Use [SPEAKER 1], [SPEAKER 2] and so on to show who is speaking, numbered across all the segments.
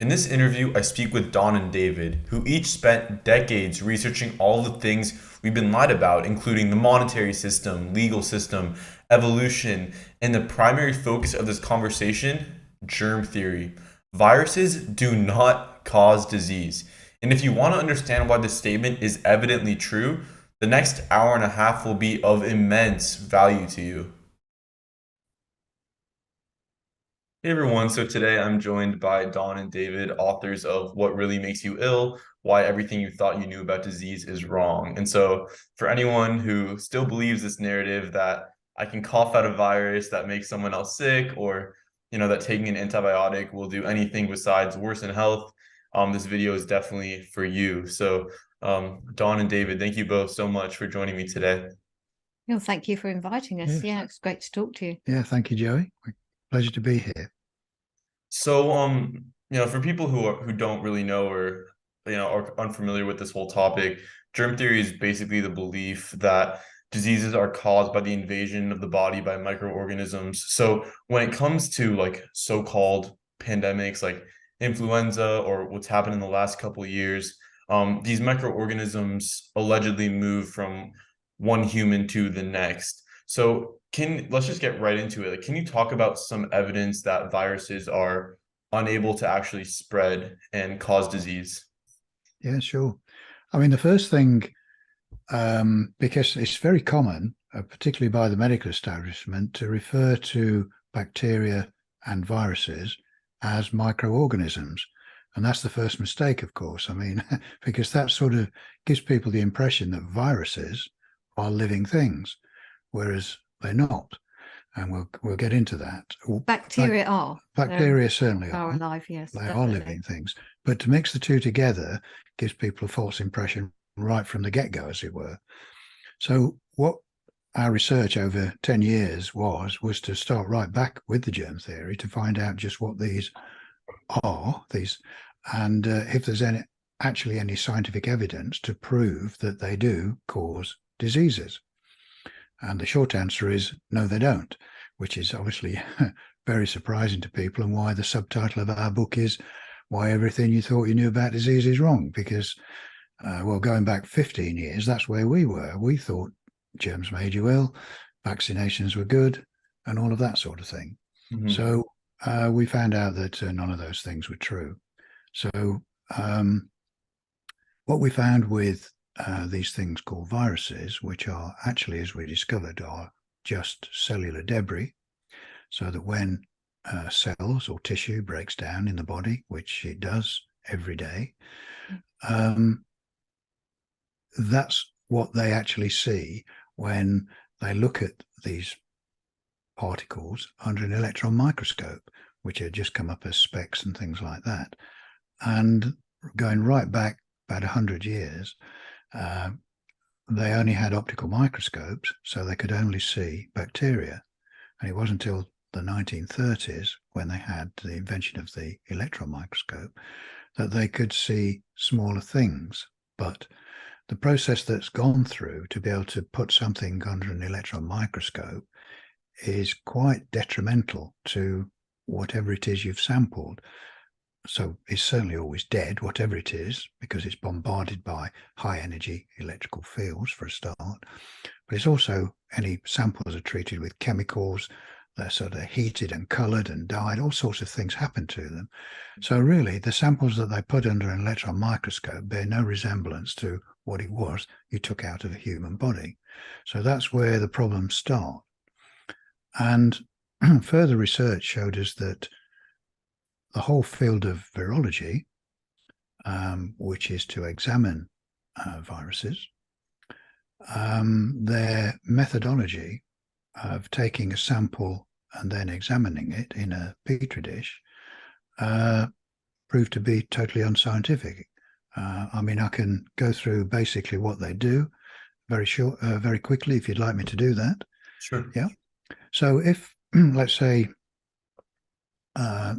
[SPEAKER 1] In this interview, I speak with Don and David, who each spent decades researching all the things we've been lied about, including the monetary system, legal system, evolution, and the primary focus of this conversation, germ theory. Viruses do not cause disease. And if you want to understand why this statement is evidently true, the next hour and a half will be of immense value to you. Hey everyone, so today I'm joined by Don and David, authors of What Really Makes You Ill, Why Everything You Thought You Knew About Disease Is Wrong. And so for anyone who still believes this narrative that I can cough out a virus that makes someone else sick, or that taking an antibiotic will do anything besides worsen health, this video is definitely for you. So Don and David, thank you both so much for joining me today.
[SPEAKER 2] Well, thank you for inviting us.
[SPEAKER 3] Yes.
[SPEAKER 2] Yeah, it's great to talk to you.
[SPEAKER 3] Yeah, thank you, Joey. Pleasure to be here.
[SPEAKER 1] So, for people who don't really know or are unfamiliar with this whole topic, germ theory is basically the belief that diseases are caused by the invasion of the body by microorganisms. So, when it comes to like so-called pandemics like influenza or what's happened in the last couple of years, these microorganisms allegedly move from one human to the next. So let's just get right into it. Like, can you talk about some evidence that viruses are unable to actually spread and cause disease?
[SPEAKER 3] Yeah, sure. I mean, the first thing, because it's very common, particularly by the medical establishment, to refer to bacteria and viruses as microorganisms. And that's the first mistake, of course. I mean, because that sort of gives people the impression that viruses are living things, whereas they're not. And we'll get into that.
[SPEAKER 2] Bacteria are.
[SPEAKER 3] Bacteria certainly
[SPEAKER 2] Are
[SPEAKER 3] are.
[SPEAKER 2] alive, yes.
[SPEAKER 3] They are
[SPEAKER 2] Definitely.
[SPEAKER 3] living things. But to mix the two together gives people a false impression right from the get-go, as it were. So what our research over 10 years was to start right back with the germ theory to find out just what these are, and if there's actually any scientific evidence to prove that they do cause diseases. And the short answer is no, they don't, which is obviously very surprising to people, and why the subtitle of our book is Why Everything You Thought You Knew About Disease Is Wrong. Because, going back 15 years, that's where we were. We thought germs made you ill, vaccinations were good, and all of that sort of thing.
[SPEAKER 1] Mm-hmm.
[SPEAKER 3] So we found out that none of those things were true. So what we found with these things called viruses, which are actually, as we discovered, are just cellular debris, so that when cells or tissue breaks down in the body, which it does every day, that's what they actually see when they look at these particles under an electron microscope, which had just come up as specks and things like that. And going right back about 100 years, they only had optical microscopes, so they could only see bacteria. And it wasn't until the 1930s, when they had the invention of the electron microscope, that they could see smaller things. But the process that's gone through to be able to put something under an electron microscope is quite detrimental to whatever it is you've sampled. So it's certainly always dead, whatever it is, because it's bombarded by high energy electrical fields for a start. But it's also, any samples are treated with chemicals, they're sort of heated and colored and dyed, all sorts of things happen to them. So really, the samples that they put under an electron microscope bear no resemblance to what it was you took out of a human body. So that's where the problems start. And further research showed us that the whole field of virology, which is to examine viruses, their methodology of taking a sample and then examining it in a petri dish proved to be totally unscientific. I mean, I can go through basically what they do very quickly, if you'd like me to do that.
[SPEAKER 1] Sure.
[SPEAKER 3] Yeah. So if, let's say,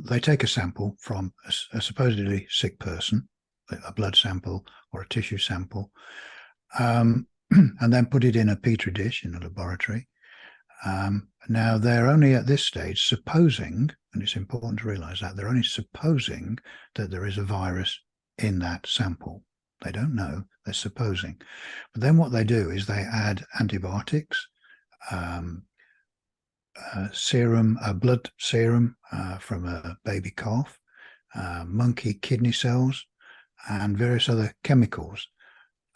[SPEAKER 3] they take a sample from a supposedly sick person, a blood sample or a tissue sample, and then put it in a petri dish in a laboratory. Now, they're only at this stage supposing, and it's important to realize that, they're only supposing that there is a virus in that sample. They don't know, they're supposing. But then what they do is they add antibiotics, serum, blood serum from a baby calf, monkey kidney cells, and various other chemicals.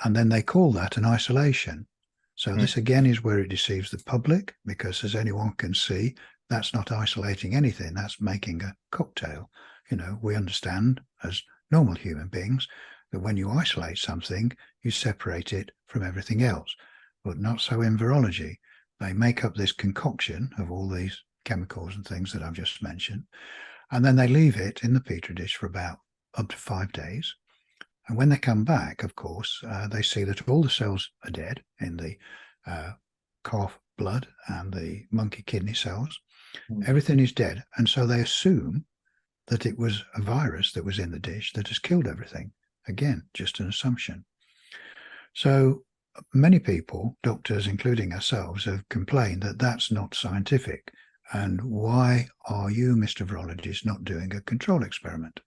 [SPEAKER 3] And then they call that an isolation. So this again is where it deceives the public, because as anyone can see, that's not isolating anything. That's making a cocktail. You know, we understand as normal human beings that when you isolate something, you separate it from everything else, but not so in virology. They make up this concoction of all these chemicals and things that I've just mentioned, and then they leave it in the petri dish for about up to 5 days. And when they come back, of course, they see that all the cells are dead in the calf blood and the monkey kidney cells. Everything is dead. And so they assume that it was a virus that was in the dish that has killed everything. Again, just an assumption. So many people, doctors, including ourselves, have complained that that's not scientific. And why are you, Mr. Virologist, not doing a control experiment?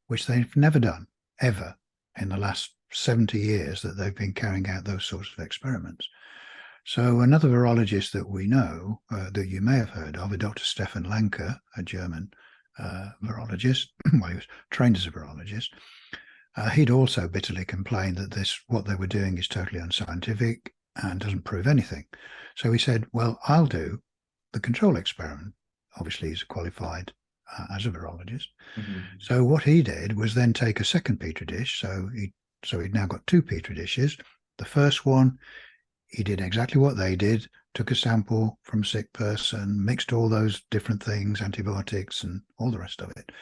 [SPEAKER 3] Which they've never done, ever, in the last 70 years that they've been carrying out those sorts of experiments. So another virologist that we know, that you may have heard of, Dr. Stefan Lanker, a German virologist, well, he was trained as a virologist, he'd also bitterly complained that what they were doing is totally unscientific and doesn't prove anything. So he said, well, I'll do the control experiment. Obviously, he's qualified as a virologist. So what he did was then take a second petri dish. So he'd now got 2 petri dishes. The first one, he did exactly what they did, took a sample from a sick person, mixed all those different things, antibiotics and all the rest of it,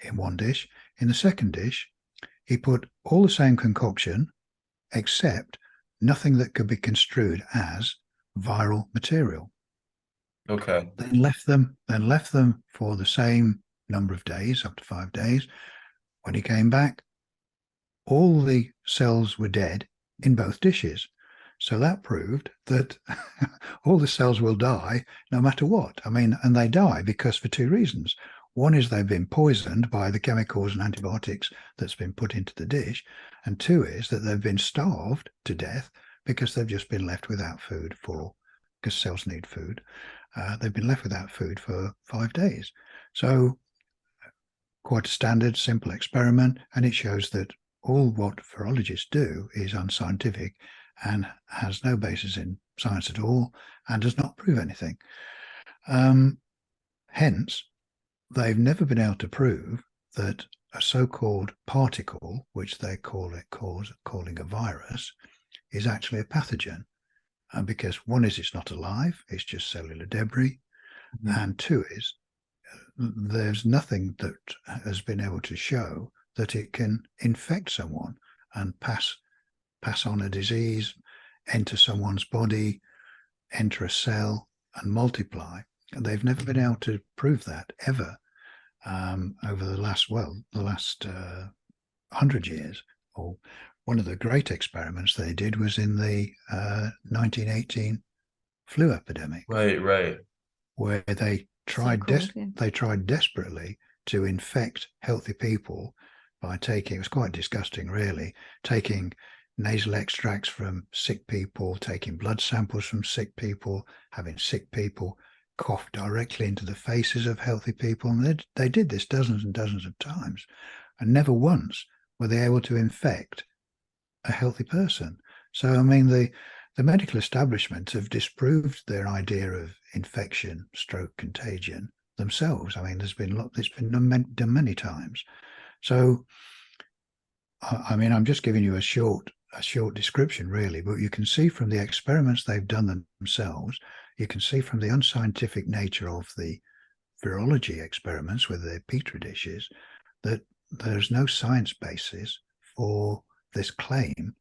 [SPEAKER 3] in one dish. In the second dish, he put all the same concoction, except nothing that could be construed as viral material.
[SPEAKER 1] Okay.
[SPEAKER 3] Then left them for the same number of days, up to 5 days. When he came back, all the cells were dead in both dishes. So that proved that all the cells will die no matter what. I mean, and they die because for 2 reasons. One is they've been poisoned by the chemicals and antibiotics that's been put into the dish. And 2 is that they've been starved to death because they've just been left without food because cells need food. They've been left without food for 5 days. So quite a standard, simple experiment. And it shows that all what virologists do is unscientific and has no basis in science at all and does not prove anything. Hence, they've never been able to prove that a so-called particle, which they calling a virus, is actually a pathogen. And because one is it's not alive, it's just cellular debris. And 2 is there's nothing that has been able to show that it can infect someone and pass on a disease, enter someone's body, enter a cell and multiply. And they've never been able to prove that ever over the last 100 years. Or one of the great experiments they did was in the 1918 flu epidemic.
[SPEAKER 1] Right.
[SPEAKER 3] Where they tried desperately to infect healthy people by taking, it was quite disgusting really, taking nasal extracts from sick people, taking blood samples from sick people, having sick people cough directly into the faces of healthy people. And they did this dozens and dozens of times, and never once were they able to infect a healthy person. So, I mean, the medical establishment have disproved their idea of infection, stroke, contagion themselves. I mean, it's been done many times. So, I mean, I'm just giving you a short description, really, but you can see from the experiments they've done themselves, you can see from the unscientific nature of the virology experiments with their petri dishes that there's no science basis for this claim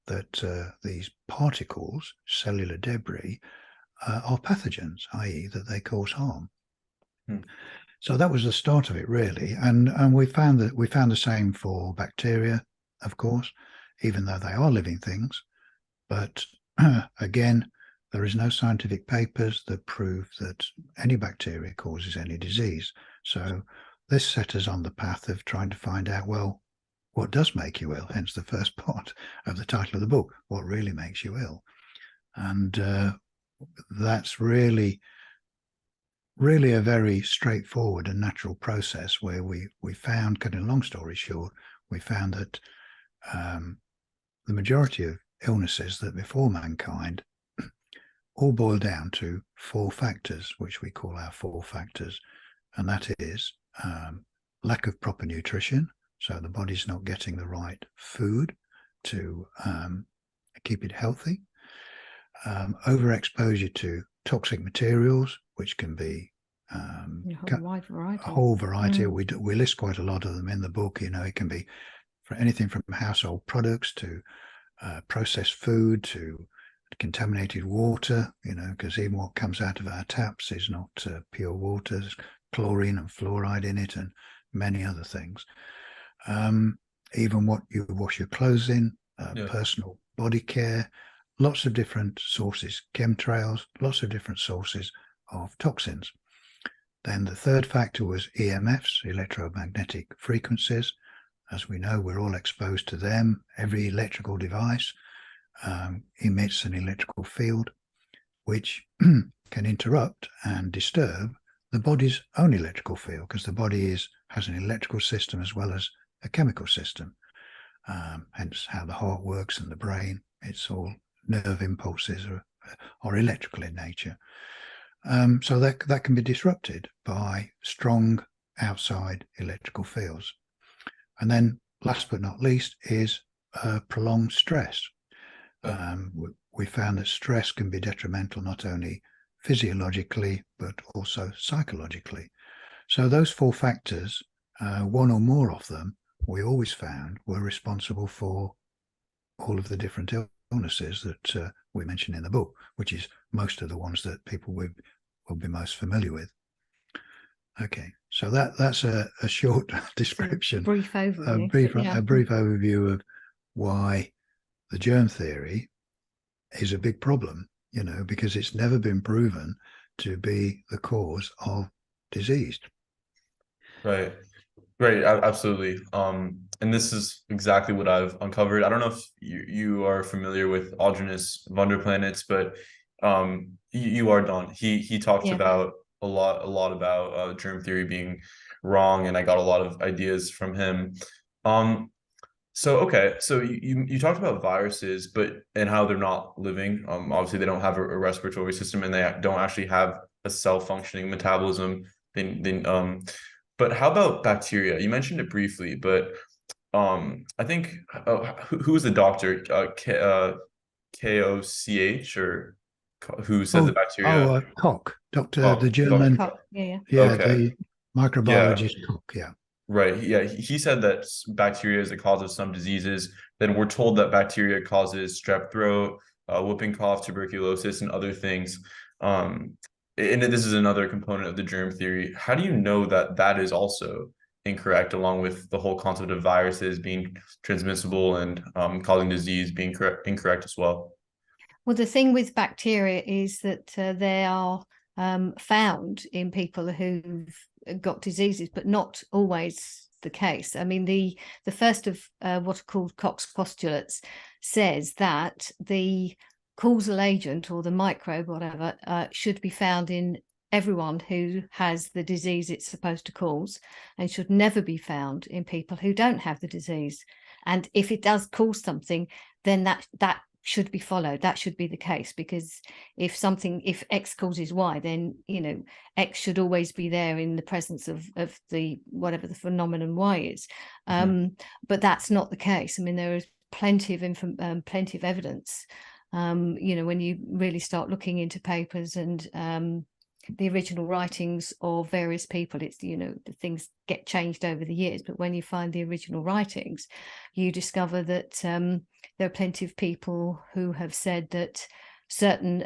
[SPEAKER 3] that these particles, cellular debris, are pathogens, i.e. that they cause harm. So that was the start of it, really. And we found the same for bacteria, of course, even though they are living things. But again, there is no scientific papers that prove that any bacteria causes any disease. So this set us on the path of trying to find out, well, what does make you ill? Hence the first part of the title of the book, what really makes you ill? And that's really a very straightforward and natural process where we found, cutting a long story short, we found that the majority of illnesses that befall mankind all boil down to 4 factors, which we call our 4 factors. And that is lack of proper nutrition. So the body's not getting the right food to keep it healthy. Overexposure to toxic materials, which can be
[SPEAKER 2] A whole wide variety.
[SPEAKER 3] a whole variety. We list quite a lot of them in the book. You know, it can be for anything from household products to processed food to contaminated water, you know, because even what comes out of our taps is not pure water. There's chlorine and fluoride in it and many other things. Even what you wash your clothes in, personal body care, lots of different sources, chemtrails, lots of different sources of toxins. Then the third factor was EMFs, electromagnetic frequencies. As we know, we're all exposed to them. Every electrical device emits an electrical field, which can interrupt and disturb the body's own electrical field, because the body has an electrical system as well as a chemical system. Hence how the heart works and the brain. It's all nerve impulses are electrical in nature. So that can be disrupted by strong outside electrical fields. And then last but not least is prolonged stress. We found that stress can be detrimental not only physiologically but also psychologically. So those 4 factors, one or more of them, we always found were responsible for all of the different illnesses that we mention in the book, which is most of the ones that people will be most familiar with. Okay, so that's a short description,
[SPEAKER 2] Brief overview.
[SPEAKER 3] a brief overview of why the germ theory is a big problem, you know, because it's never been proven to be the cause of disease.
[SPEAKER 1] Right. Right, absolutely. And this is exactly what I've uncovered. I don't know if you are familiar with Aldrinus Wonderplanets, but you are, Don. He talked about a lot about germ theory being wrong, and I got a lot of ideas from him. So you talked about viruses, but and how they're not living. Obviously they don't have a respiratory system, and they don't actually have a self-functioning metabolism. But how about bacteria? You mentioned it briefly, but I think who was the doctor? Koch, or who said the bacteria?
[SPEAKER 3] Koch, Dr.
[SPEAKER 1] Koch,
[SPEAKER 3] the German,
[SPEAKER 2] Koch, yeah.
[SPEAKER 3] The microbiologist Koch,
[SPEAKER 1] Right. Yeah, he said that bacteria is the cause of some diseases. Then we're told that bacteria causes strep throat, whooping cough, tuberculosis, and other things. And this is another component of the germ theory. How do you know that that is also incorrect, along with the whole concept of viruses being transmissible and causing disease being incorrect as well?
[SPEAKER 2] Well, the thing with bacteria is that they are found in people who've got diseases, but not always the case. I mean, the first of what are called Koch's postulates says that the causal agent, or the microbe, whatever, should be found in everyone who has the disease it's supposed to cause, and should never be found in people who don't have the disease. And if it does cause something, then that should be followed. That should be the case, because if X causes Y, then, you know, X should always be there in the presence of the whatever the phenomenon Y is. But that's not the case. I mean, there is plenty of evidence. You know, when you really start looking into papers and the original writings of various people, it's, you know, the things get changed over the years, but when you find the original writings, you discover that there are plenty of people who have said that certain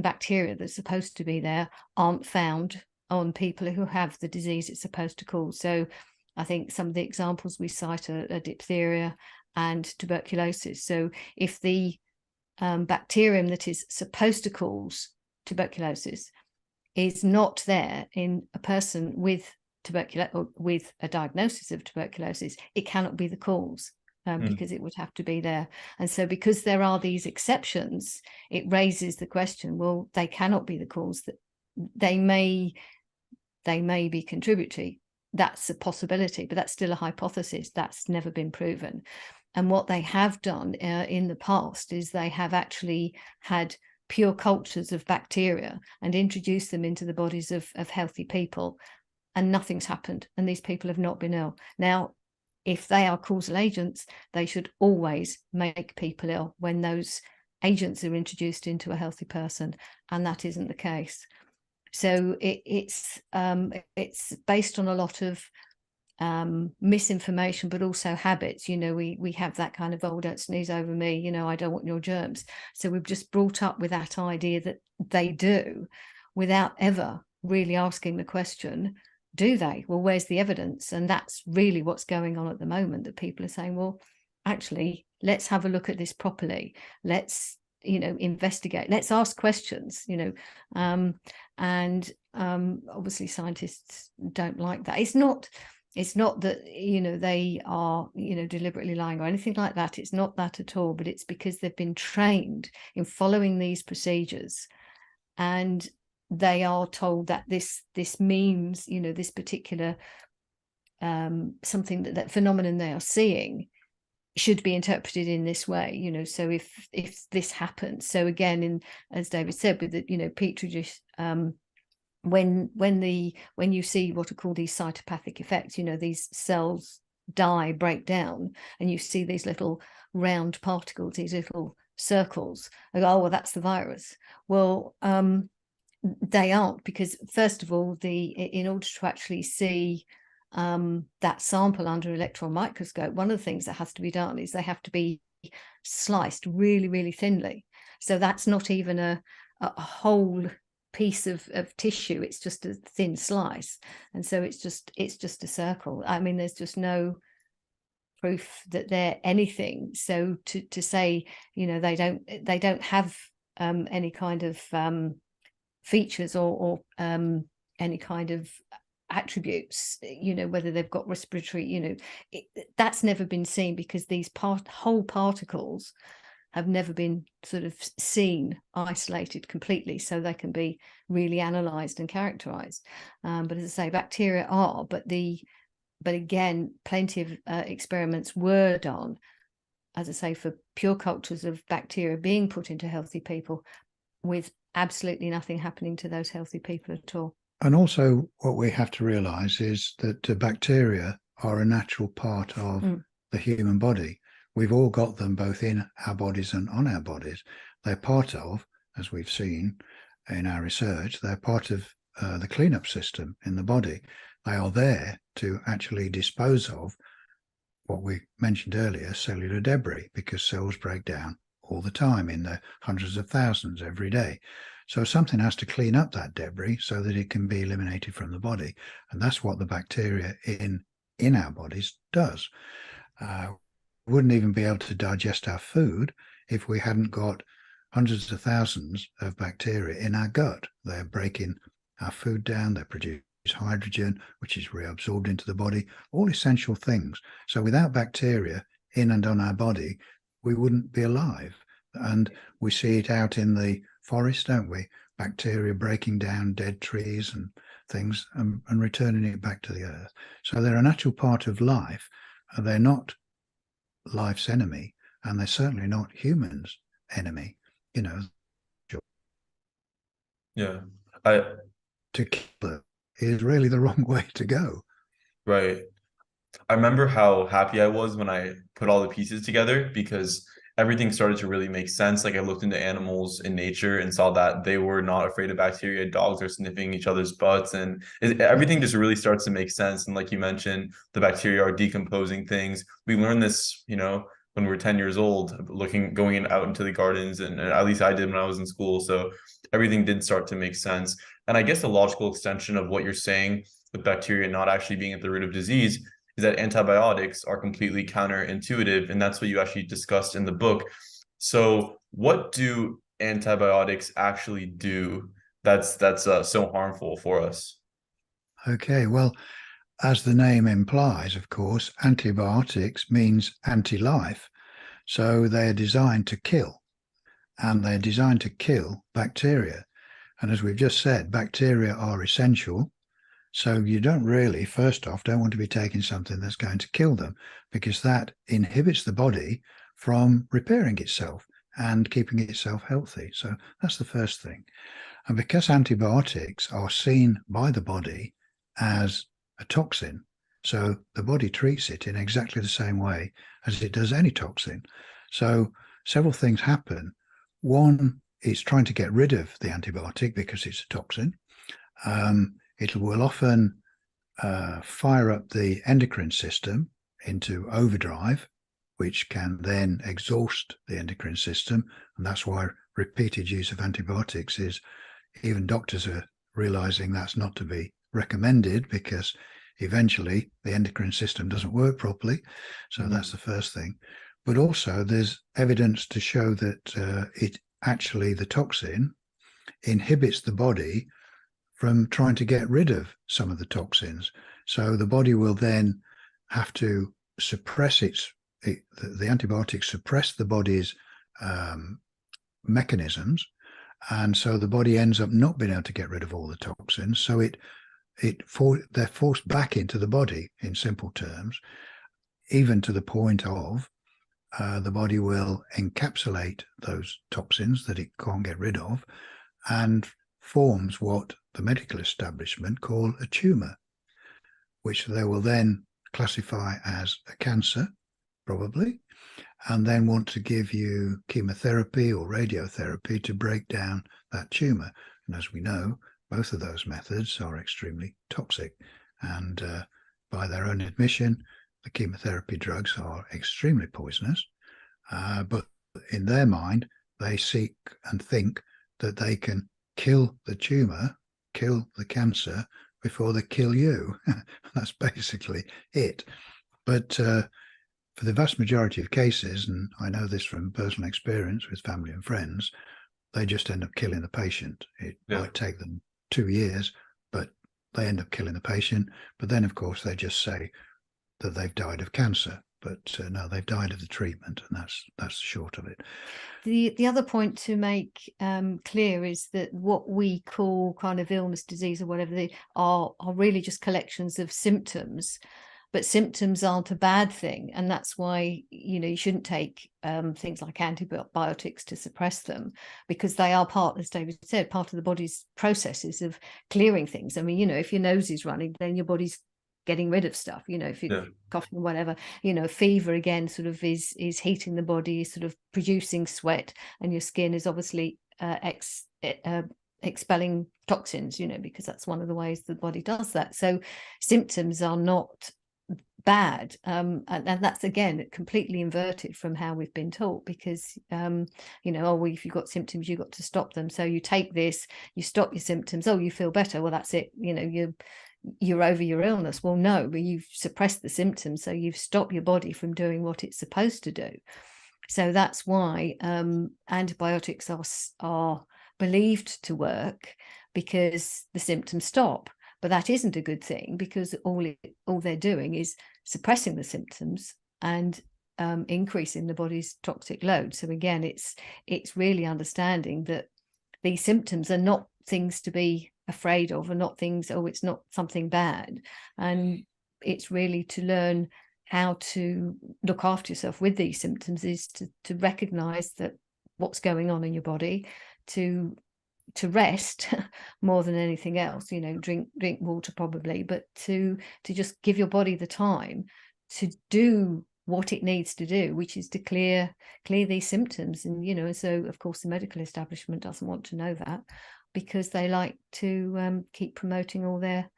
[SPEAKER 2] bacteria that's supposed to be there aren't found on people who have the disease it's supposed to cause. So I think some of the examples we cite are diphtheria and tuberculosis. So if the bacterium that is supposed to cause tuberculosis is not there in a person with tuberculosis or with a diagnosis of tuberculosis, it cannot be the cause. Because it would have to be there. And so because there are these exceptions, it raises the question, well, they cannot be the cause, that they may be contributory. That's a possibility, but that's still a hypothesis. That's never been proven. And what they have done in the past is they have actually had pure cultures of bacteria and introduced them into the bodies of healthy people, and nothing's happened. And these people have not been ill. Now, if they are causal agents, they should always make people ill when those agents are introduced into a healthy person, and that isn't the case. So it's based on a lot of misinformation, but also habits. We have that kind of, oh, don't sneeze over me, I don't want your germs. So we've just brought up with that idea that they do, without ever really asking the question, do they? Well, where's the evidence? And that's really what's going on at the moment, that people are saying, well, actually, let's have a look at this properly. Let's, investigate. Let's ask questions, and obviously scientists don't like that. It's not that, they are, deliberately lying or anything like that. It's not that at all, but it's because they've been trained in following these procedures, and they are told that this means, this particular something that phenomenon they are seeing should be interpreted in this way. So if this happens, so again, as David said, with the petri dish, when you see what are called these cytopathic effects, these cells die, break down, and you see these little round particles, these little circles. I go, oh, well, that's the virus. Well, they aren't, because first of all, in order to actually see that sample under electron microscope, one of the things that has to be done is they have to be sliced really, really thinly. So that's not even a whole piece of tissue, it's just a thin slice, and so it's just a circle. I mean, there's just no proof that they're anything. So to say, they don't have any kind of features or any kind of attributes, whether they've got respiratory, that's never been seen, because these whole particles have never been sort of seen isolated completely, so they can be really analyzed and characterized. But as I say, bacteria are, but again, plenty of experiments were done, as I say, for pure cultures of bacteria being put into healthy people, with absolutely nothing happening to those healthy people at all.
[SPEAKER 3] And also, what we have to realize is that bacteria are a natural part of the human body. We've all got them both in our bodies and on our bodies. They're part of, as we've seen in our research, they're part of the cleanup system in the body. They are there to actually dispose of what we mentioned earlier, cellular debris, because cells break down all the time in the hundreds of thousands every day. So something has to clean up that debris so that it can be eliminated from the body. And that's what the bacteria in our bodies does. We wouldn't even be able to digest our food if we hadn't got hundreds of thousands of bacteria in our gut. They're breaking our food down, they produce hydrogen, which is reabsorbed into the body, all essential things. So without bacteria in and on our body, we wouldn't be alive. And we see it out in the forest, don't we? Bacteria breaking down dead trees and things and returning it back to the earth. So they're a natural part of life. They're not life's enemy, and they're certainly not humans' enemy.
[SPEAKER 1] Yeah.
[SPEAKER 3] To kill them is really the wrong way to go.
[SPEAKER 1] Right. I remember how happy I was when I put all the pieces together, because everything started to really make sense. Like, I looked into animals in nature and saw that they were not afraid of bacteria. Dogs are sniffing each other's butts, and everything just really starts to make sense. And like you mentioned, the bacteria are decomposing things. We learned this, when we were 10 years old, going out into the gardens, and at least I did when I was in school. So everything did start to make sense. And I guess the logical extension of what you're saying with bacteria not actually being at the root of disease is that antibiotics are completely counterintuitive, and that's what you actually discussed in the book. So what do antibiotics actually do that's so harmful for us?
[SPEAKER 3] Okay, well, as the name implies, of course, antibiotics means anti-life. So they're designed to kill, and they're designed to kill bacteria. And as we've just said, bacteria are essential. So you don't really, first off, don't want to be taking something that's going to kill them, because that inhibits the body from repairing itself and keeping itself healthy. So that's the first thing. And because antibiotics are seen by the body as a toxin, so the body treats it in exactly the same way as it does any toxin. So several things happen. One is trying to get rid of the antibiotic because it's a toxin. It will often fire up the endocrine system into overdrive, which can then exhaust the endocrine system. And that's why repeated use of antibiotics is, even doctors are realizing that's not to be recommended, because eventually the endocrine system doesn't work properly. So that's the first thing. But also there's evidence to show that it actually, the toxin inhibits the body from trying to get rid of some of the toxins. So the body will then have to suppress the antibiotics suppress the body's mechanisms, and so the body ends up not being able to get rid of all the toxins. So they're forced back into the body, in simple terms, even to the point of the body will encapsulate those toxins that it can't get rid of, and forms what the medical establishment call a tumor, which they will then classify as a cancer, probably, and then want to give you chemotherapy or radiotherapy to break down that tumor. And as we know, both of those methods are extremely toxic. And by their own admission, the chemotherapy drugs are extremely poisonous. But in their mind, they seek and think that they can kill the tumor, kill the cancer, before they kill you. That's basically it. But for the vast majority of cases, and I know this from personal experience with family and friends, they just end up killing the patient. It might take them 2 years, but they end up killing the patient. But then, of course, they just say that they've died of cancer. But no, they've died of the treatment, and that's the short of it.
[SPEAKER 2] The other point to make clear is that what we call kind of illness, disease, or whatever they are really just collections of symptoms. But symptoms aren't a bad thing, and that's why you shouldn't take things like antibiotics to suppress them, because they are part, as David said, part of the body's processes of clearing things. I mean, if your nose is running, then your body's getting rid of stuff. If you're coughing or whatever, fever again sort of is heating the body, sort of producing sweat, and your skin is obviously expelling toxins, because that's one of the ways the body does that. So symptoms are not bad, and that's again completely inverted from how we've been taught, because well, if you've got symptoms, you've got to stop them. So you take this, you stop your symptoms, you feel better, well, that's it, you're over your illness. Well, no, but you've suppressed the symptoms, so you've stopped your body from doing what it's supposed to do. So that's why antibiotics are believed to work, because the symptoms stop. But that isn't a good thing, because all they're doing is suppressing the symptoms and increasing the body's toxic load. So again, it's really understanding that these symptoms are not things to be afraid of, and not things, it's not something bad. And it's really to learn how to look after yourself with these symptoms, is to recognize that what's going on in your body, to rest more than anything else, drink water probably, but to just give your body the time to do what it needs to do, which is to clear these symptoms. And so of course the medical establishment doesn't want to know that, because they like to keep promoting all their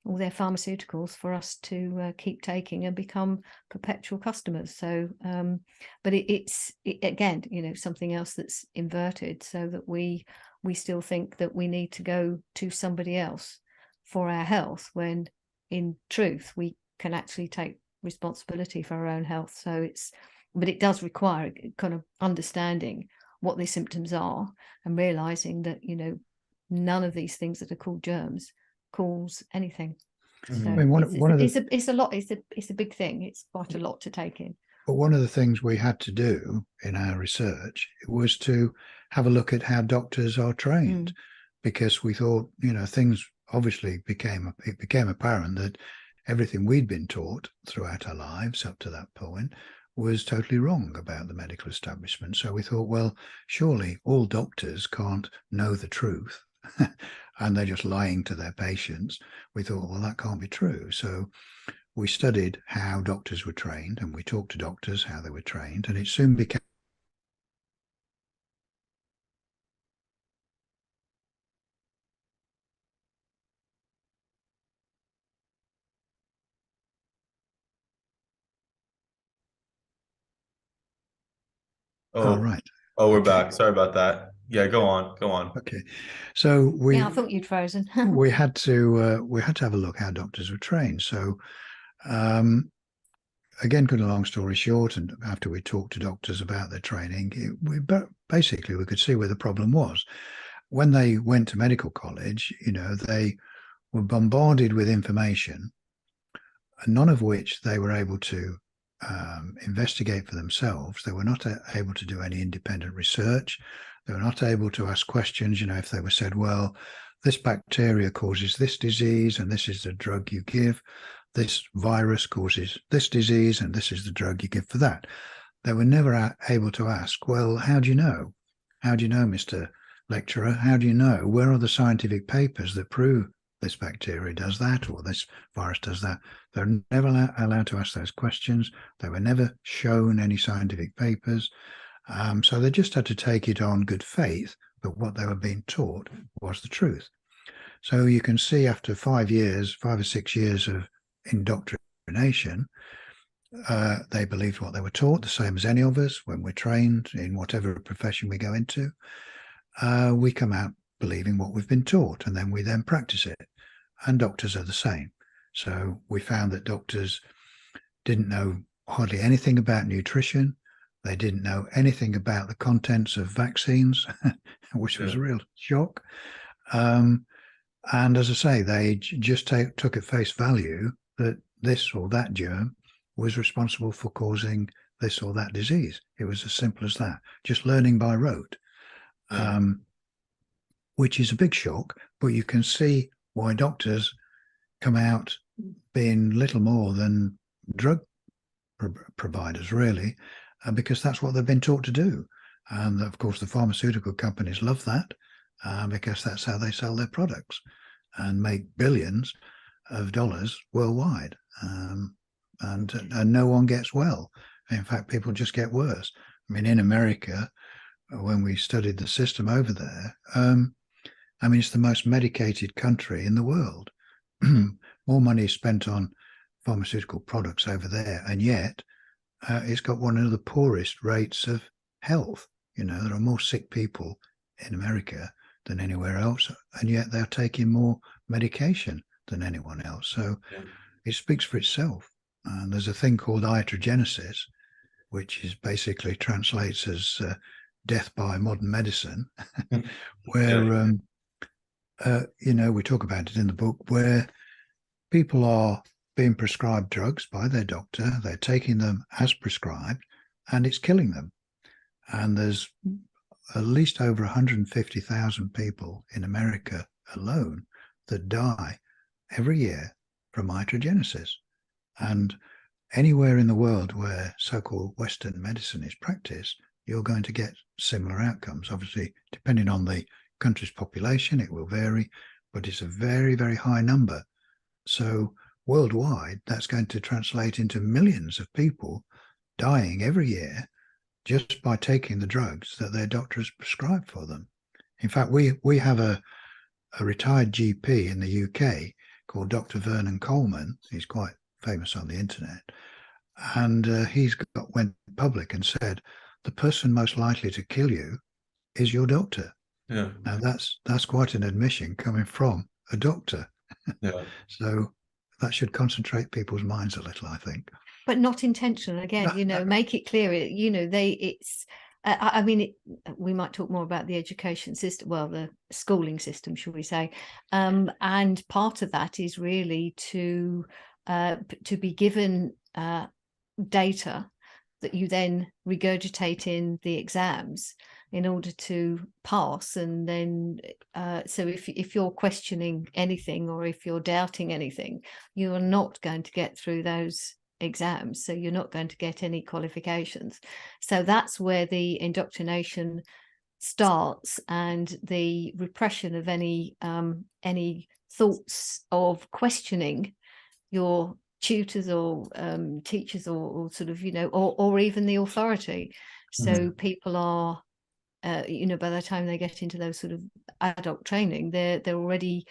[SPEAKER 2] pharmaceuticals for us to keep taking and become perpetual customers. So but it's again, something else that's inverted, so that we still think that we need to go to somebody else for our health, when in truth we can actually take responsibility for our own health. So but it does require kind of understanding what the symptoms are, and realizing that, you know, none of these things that are called germs cause anything.
[SPEAKER 1] Mhm.
[SPEAKER 2] So
[SPEAKER 3] I mean,
[SPEAKER 2] it's a lot. It's a big thing. It's quite a lot to take in.
[SPEAKER 3] but one of the things we had to do in our research was to have a look at how doctors are trained, because we thought, you know, things obviously became apparent that everything we'd been taught throughout our lives up to that point was totally wrong about the medical establishment. So we thought, well, surely all doctors can't know the truth and they're just lying to their patients. We thought, well, that can't be true. So we studied how doctors were trained, and we talked to doctors how they were trained, and it soon became
[SPEAKER 1] Oh,
[SPEAKER 3] right.
[SPEAKER 1] oh, we're
[SPEAKER 3] Okay.
[SPEAKER 1] back. Sorry about that. Yeah, go on, go on.
[SPEAKER 3] Okay. So
[SPEAKER 2] Yeah, I thought you'd frozen.
[SPEAKER 3] we had to have a look how doctors were trained. So again, cut a long story short, and after we talked to doctors about their training, basically we could see where the problem was. When they went to medical college, you know, they were bombarded with information, none of which they were able to investigate for themselves. They were not able to do any independent research. They were not able to ask questions. You know, if they were said, well, this bacteria causes this disease and this is the drug you give, this virus causes this disease and this is the drug you give for that. They were never able to ask, well, how do you know? How do you know, Mr. Lecturer? How do you know? Where are the scientific papers that prove this bacteria does that or this virus does that? They're never allowed to ask those questions. They were never shown any scientific papers. So they just had to take it on good faith that what they were being taught was the truth. So you can see after 5 or 6 years of indoctrination, they believed what they were taught, the same as any of us when we're trained in whatever profession we go into. We come out believing what we've been taught, and then we then practice it. And doctors are the same. So we found that doctors didn't know hardly anything about nutrition. They didn't know anything about the contents of vaccines, which was a real shock. And as I say, they just took at face value that this or that germ was responsible for causing this or that disease. It was as simple as that, just learning by rote, which is a big shock. But you can see why doctors come out being little more than drug providers, really, because that's what they've been taught to do. And of course, the pharmaceutical companies love that because that's how they sell their products and make billions of dollars worldwide. And no one gets well. In fact, people just get worse. I mean, in America, when we studied the system over there, I mean, it's the most medicated country in the world. More money is spent on pharmaceutical products over there, and yet it's got one of the poorest rates of health. You know, there are more sick people in America than anywhere else, and yet they're taking more medication than anyone else. So it speaks for itself. And there's a thing called iatrogenesis, which is basically translates as death by modern medicine, where you know, we talk about it in the book, where people are being prescribed drugs by their doctor, they're taking them as prescribed, and it's killing them. And there's at least over 150,000 people in America alone that die every year from iatrogenesis. And anywhere in the world where so-called Western medicine is practiced, you're going to get similar outcomes. Obviously, depending on the country's population, it will vary, but it's a very, very high number. So worldwide, that's going to translate into millions of people dying every year just by taking the drugs that their doctor has prescribed for them. In fact, we have a retired GP in the UK called Dr. Vernon Coleman. He's quite famous on the internet. And went public and said, the person most likely to kill you is your doctor.
[SPEAKER 1] Yeah.
[SPEAKER 3] Now that's quite an admission coming from a doctor.
[SPEAKER 1] Yeah.
[SPEAKER 3] So that should concentrate people's minds a little, I think.
[SPEAKER 2] But not intentional. Again, you know, make it clear. You know, it's I mean, we might talk more about the education system, well, the schooling system, should we say? And part of that is really to be given data that you then regurgitate in the exams in order to pass. And then so if you're questioning anything, or if you're doubting anything, you are not going to get through those exams, so you're not going to get any qualifications. So that's where the indoctrination starts, and the repression of any thoughts of questioning your tutors or teachers, or sort of, or even the authority. So people are by the time they get into those sort of adult training, they're already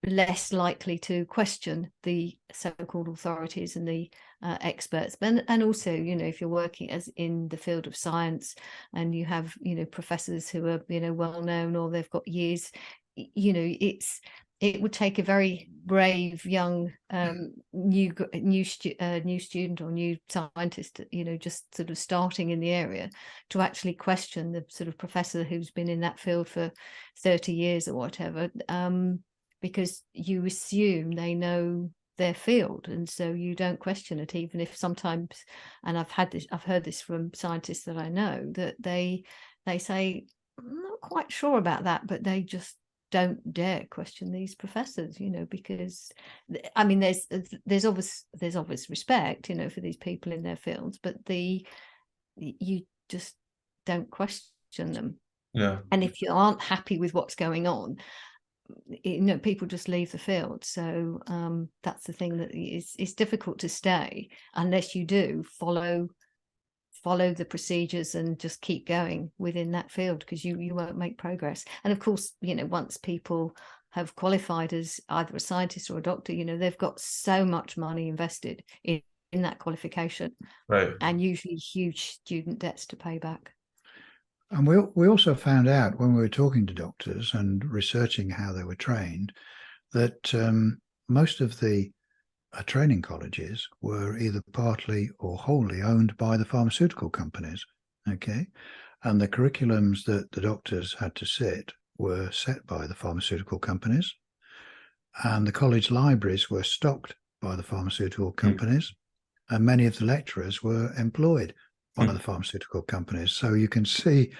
[SPEAKER 2] less likely to question the so-called authorities and the experts. And also, if you're working as in the field of science, and you have professors who are well known, or they've got years, it would take a very brave young new student or new scientist, just sort of starting in the area, to actually question the sort of professor who's been in that field for 30 years or whatever, because you assume they know their field, and so you don't question it, even if sometimes, and I've heard this from scientists that I know, that they say, I'm not quite sure about that, but they just don't dare question these professors, because I mean, there's obvious respect, for these people in their fields, but you just don't question them.
[SPEAKER 1] Yeah.
[SPEAKER 2] And if you aren't happy with what's going on, people just leave the field. So that's the thing, that it's difficult to stay unless you do follow the procedures and just keep going within that field, because you won't make progress. And of course, once people have qualified as either a scientist or a doctor, they've got so much money invested in that qualification,
[SPEAKER 1] Right.
[SPEAKER 2] and usually huge student debts to pay back.
[SPEAKER 3] And we also found out when we were talking to doctors and researching how they were trained, that most of the training colleges were either partly or wholly owned by the pharmaceutical companies. Okay. And the curriculums that the doctors had to sit were set by the pharmaceutical companies. And the college libraries were stocked by the pharmaceutical companies. And many of the lecturers were employed by the pharmaceutical companies. So you can see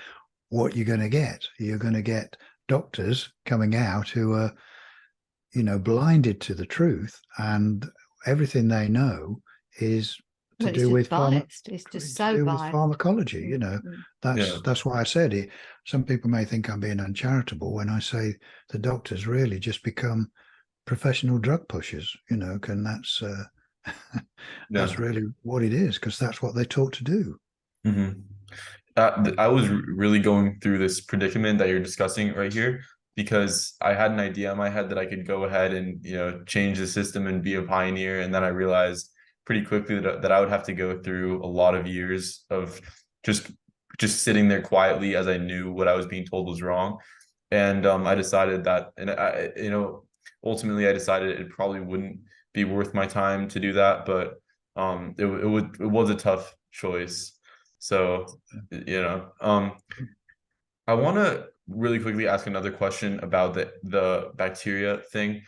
[SPEAKER 3] what you're going to get. You're going to get doctors coming out who are, blinded to the truth, and everything they know is to do with
[SPEAKER 2] biased. It's just so biased.
[SPEAKER 3] Pharmacology. That's why I said it. Some people may think I'm being uncharitable when I say the doctors really just become professional drug pushers. And that's that's really what it is, because that's what they're taught to do.
[SPEAKER 1] I was really going through this predicament that you're discussing right here, because I had an idea in my head that I could go ahead and change the system and be a pioneer, and then I realized pretty quickly that I would have to go through a lot of years of just sitting there quietly as I knew what I was being told was wrong. And I decided that, and ultimately I decided it probably wouldn't be worth my time to do that, but it was a tough choice. So, I want to really quickly ask another question about the bacteria thing.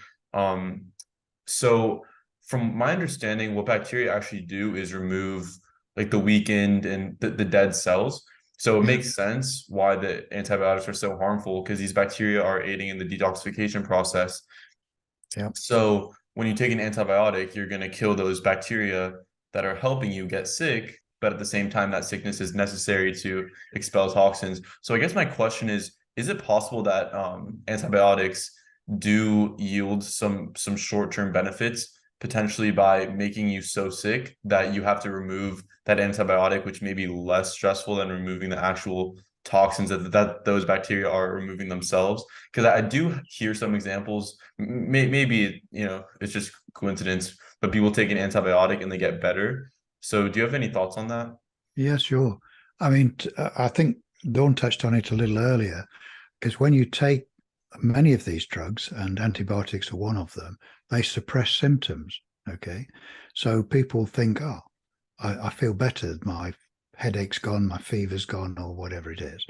[SPEAKER 1] So from my understanding, what bacteria actually do is remove like the weakened and the dead cells. So it makes sense why the antibiotics are so harmful, because these bacteria are aiding in the detoxification process.
[SPEAKER 3] Yeah.
[SPEAKER 1] So when you take an antibiotic, you're going to kill those bacteria that are helping you get sick, but at the same time, that sickness is necessary to expel toxins. So I guess my question is it possible that antibiotics do yield some short-term benefits, potentially by making you so sick that you have to remove that antibiotic, which may be less stressful than removing the actual toxins that those bacteria are removing themselves? Because I do hear some examples, maybe it's just coincidence, but people take an antibiotic and they get better. So do you have any thoughts on that?
[SPEAKER 3] Yeah, sure. I mean, I think Dawn touched on it a little earlier, because when you take many of these drugs, and antibiotics are one of them, they suppress symptoms. Okay. So people think, oh, I feel better. My headache's gone, my fever's gone, or whatever it is.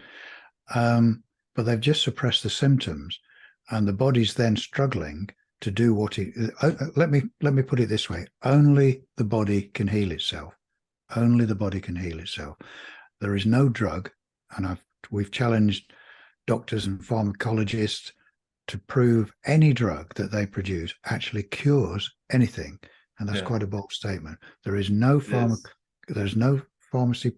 [SPEAKER 3] But they've just suppressed the symptoms, and the body's then struggling to do what it. Let me put it this way: only the body can heal itself. Only the body can heal itself. There is no drug, and we've challenged doctors and pharmacologists to prove any drug that they produce actually cures anything, and that's quite a bold statement. There is no there's no pharmacy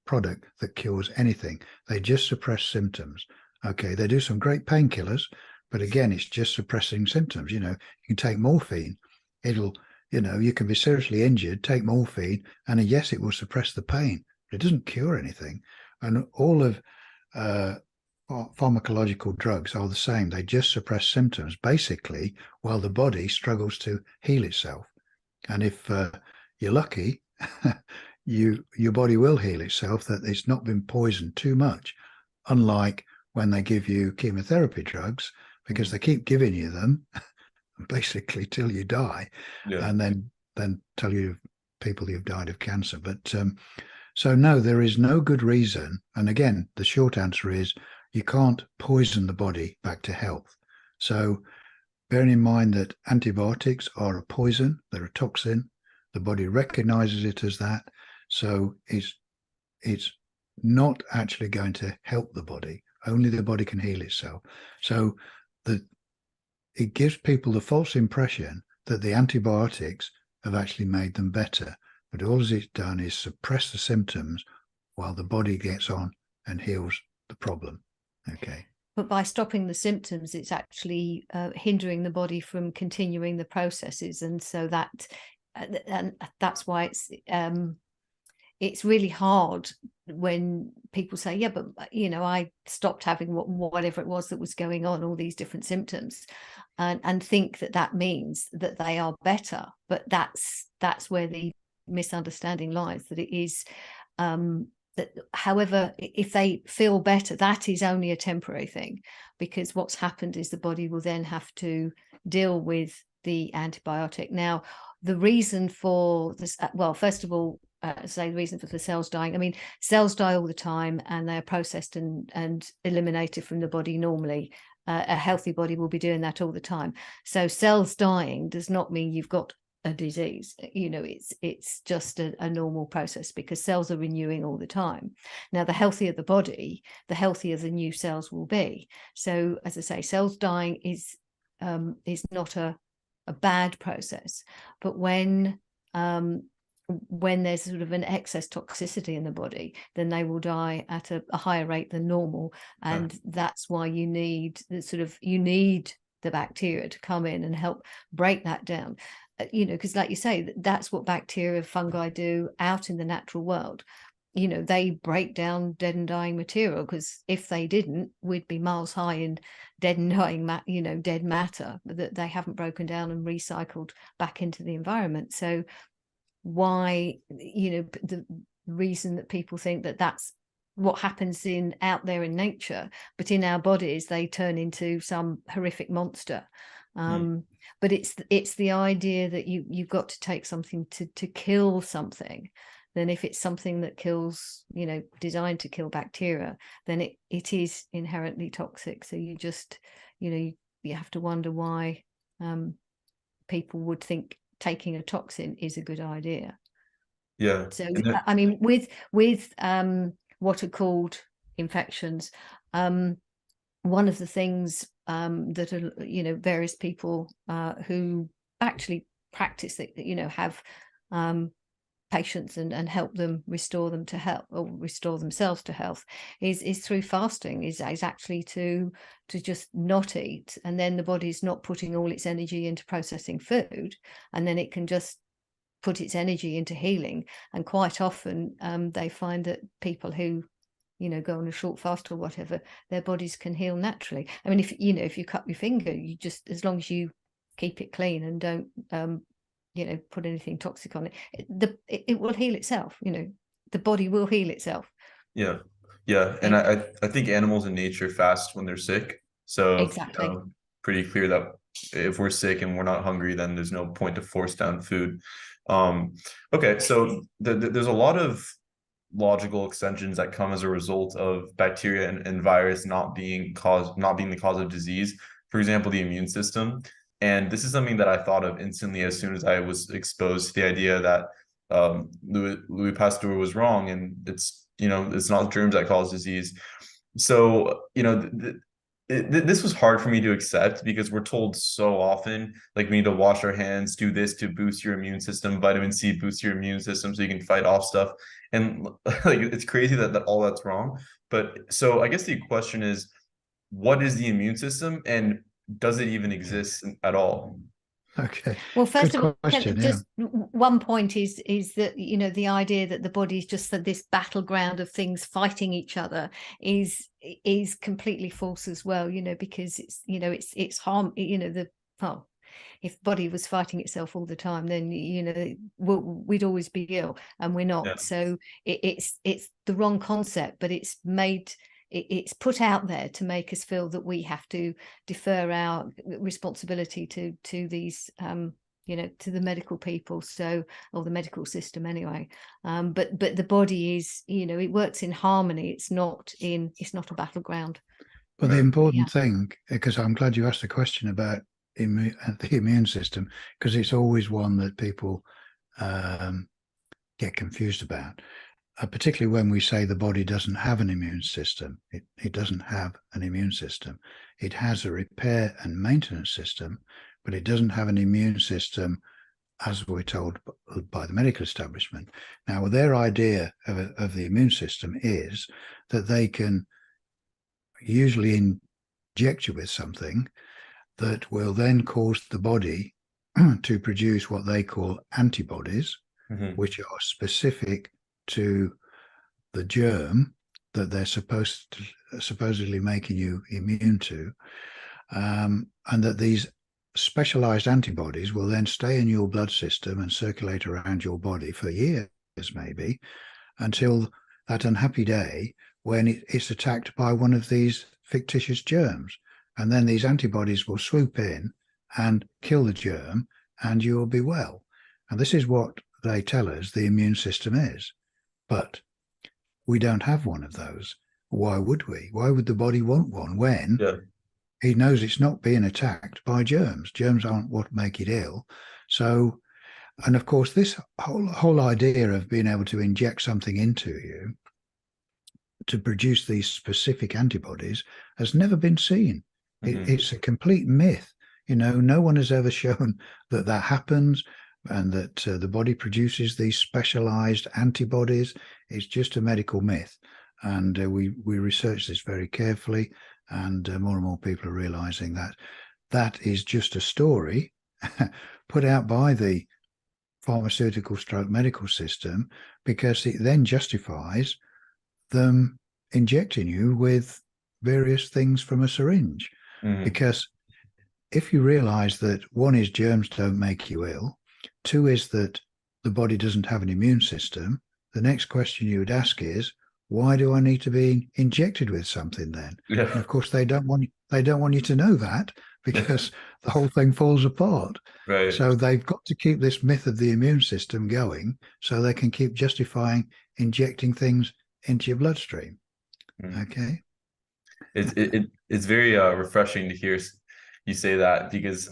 [SPEAKER 3] product that cures anything. They just suppress symptoms. Okay, they do some great painkillers, but again, it's just suppressing symptoms. You can take morphine, it'll, you can be seriously injured, take morphine, and yes, it will suppress the pain, but it doesn't cure anything. And all of pharmacological drugs are the same. They just suppress symptoms, basically, while the body struggles to heal itself. And if you're lucky, your body will heal itself, that it's not been poisoned too much, unlike when they give you chemotherapy drugs, because they keep giving you them basically till you die, and then tell you people you've died of cancer. But so no, there is no good reason. And again, the short answer is you can't poison the body back to health. So bearing in mind that antibiotics are a poison, they're a toxin, the body recognizes it as that, so it's not actually going to help the body. Only the body can heal itself. So it gives people the false impression that the antibiotics have actually made them better, but all it's done is suppress the symptoms while the body gets on and heals the problem. Okay.
[SPEAKER 2] But by stopping the symptoms, it's actually hindering the body from continuing the processes, and so that's why it's really hard when people say, yeah, but I stopped having whatever it was that was going on, all these different symptoms, and think that means that they are better. But that's where the misunderstanding lies, that it is that, however, if they feel better, that is only a temporary thing, because what's happened is the body will then have to deal with the antibiotic. Now, the reason for this, well, first of all, say the reason for the cells dying. I mean, cells die all the time, and they are processed and eliminated from the body normally. A healthy body will be doing that all the time. So cells dying does not mean you've got a disease. It's just a normal process, because cells are renewing all the time. Now, the healthier the body, the healthier the new cells will be. So, as I say, cells dying is not a bad process, but when there's sort of an excess toxicity in the body, then they will die at a higher rate than normal, and that's why you need the bacteria to come in and help break that down. Because like you say, that's what bacteria, fungi do out in the natural world. They break down dead and dying material, because if they didn't, we'd be miles high in dead and dying dead matter that they haven't broken down and recycled back into the environment. So why, the reason that people think that that's what happens out there in nature, but in our bodies they turn into some horrific monster. But it's the idea that you've got to take something to kill something. Then if it's something that kills, designed to kill bacteria, then it is inherently toxic. So you just, you have to wonder why people would think taking a toxin is a good idea. So I mean, with what are called infections, one of the things that are various people who actually practice that, have patients and help them restore them to health, or restore themselves to health, is through fasting, is actually to just not eat, and then the body's not putting all its energy into processing food, and then it can just put its energy into healing. And quite often they find that people who go on a short fast or whatever, their bodies can heal naturally. I mean, if you cut your finger, you just, as long as you keep it clean and don't put anything toxic on it, it will heal itself. The body will heal itself.
[SPEAKER 1] And I think animals in nature fast when they're sick. So
[SPEAKER 2] exactly,
[SPEAKER 1] pretty clear that if we're sick and we're not hungry, then there's no point to force down food. Okay, so there's a lot of logical extensions that come as a result of bacteria and virus not being the cause of disease. For example, the immune system. And this is something that I thought of instantly as soon as I was exposed to the idea that Louis Pasteur was wrong, and it's not germs that cause disease. So this was hard for me to accept because we're told so often, like, we need to wash our hands, do this to boost your immune system, vitamin C boosts your immune system so you can fight off stuff. And like, it's crazy that all that's wrong. But so I guess the question is, what is the immune system, and does it even exist at all?
[SPEAKER 3] Okay.
[SPEAKER 2] Well, first
[SPEAKER 3] Good
[SPEAKER 2] of all,
[SPEAKER 3] question.
[SPEAKER 2] just one point is that, the idea that the body is just this battleground of things fighting each other is completely false as well, because it's harm, if the body was fighting itself all the time, then we'd always be ill, and we're not.
[SPEAKER 1] Yeah.
[SPEAKER 2] So it's the wrong concept, but it's put out there to make us feel that we have to defer our responsibility to these to the medical people, or the medical system anyway. But the body is, it works in harmony. It's not a battleground.
[SPEAKER 3] Well, the important thing, because I'm glad you asked the question about the immune system, because it's always one that people get confused about. Particularly when we say the body doesn't have an immune system. It doesn't have an immune system. It has a repair and maintenance system, but it doesn't have an immune system, as we're told by the medical establishment. Now, their idea of the immune system is that they can usually inject you with something that will then cause the body to produce what they call antibodies, which are specific to the germ that they're supposedly making you immune to, and that these specialized antibodies will then stay in your blood system and circulate around your body for years, maybe, until that unhappy day when it's attacked by one of these fictitious germs. And then these antibodies will swoop in and kill the germ, and you will be well. And this is what they tell us the immune system is. But we don't have one of those. Why would we? Why would the body want one when he knows it's not being attacked by germs? Germs aren't what make it ill. So, and of course, this whole idea of being able to inject something into you to produce these specific antibodies has never been seen. It's a complete myth. No one has ever shown that happens, and that the body produces these specialized antibodies. It's just a medical myth. And we research this very carefully, and more and more people are realizing that that is just a story put out by the pharmaceutical stroke medical system, because it then justifies them injecting you with various things from a syringe. Because if you realize that, one is germs don't make you ill, two is that the body doesn't have an immune system, the next question you would ask is, why do I need to be injected with something then?
[SPEAKER 1] Yeah.
[SPEAKER 3] And of course, they don't want you to know that, because the whole thing falls apart.
[SPEAKER 1] Right.
[SPEAKER 3] So they've got to keep this myth of the immune system going, so they can keep justifying injecting things into your bloodstream. Okay.
[SPEAKER 1] It's very refreshing to hear you say that, because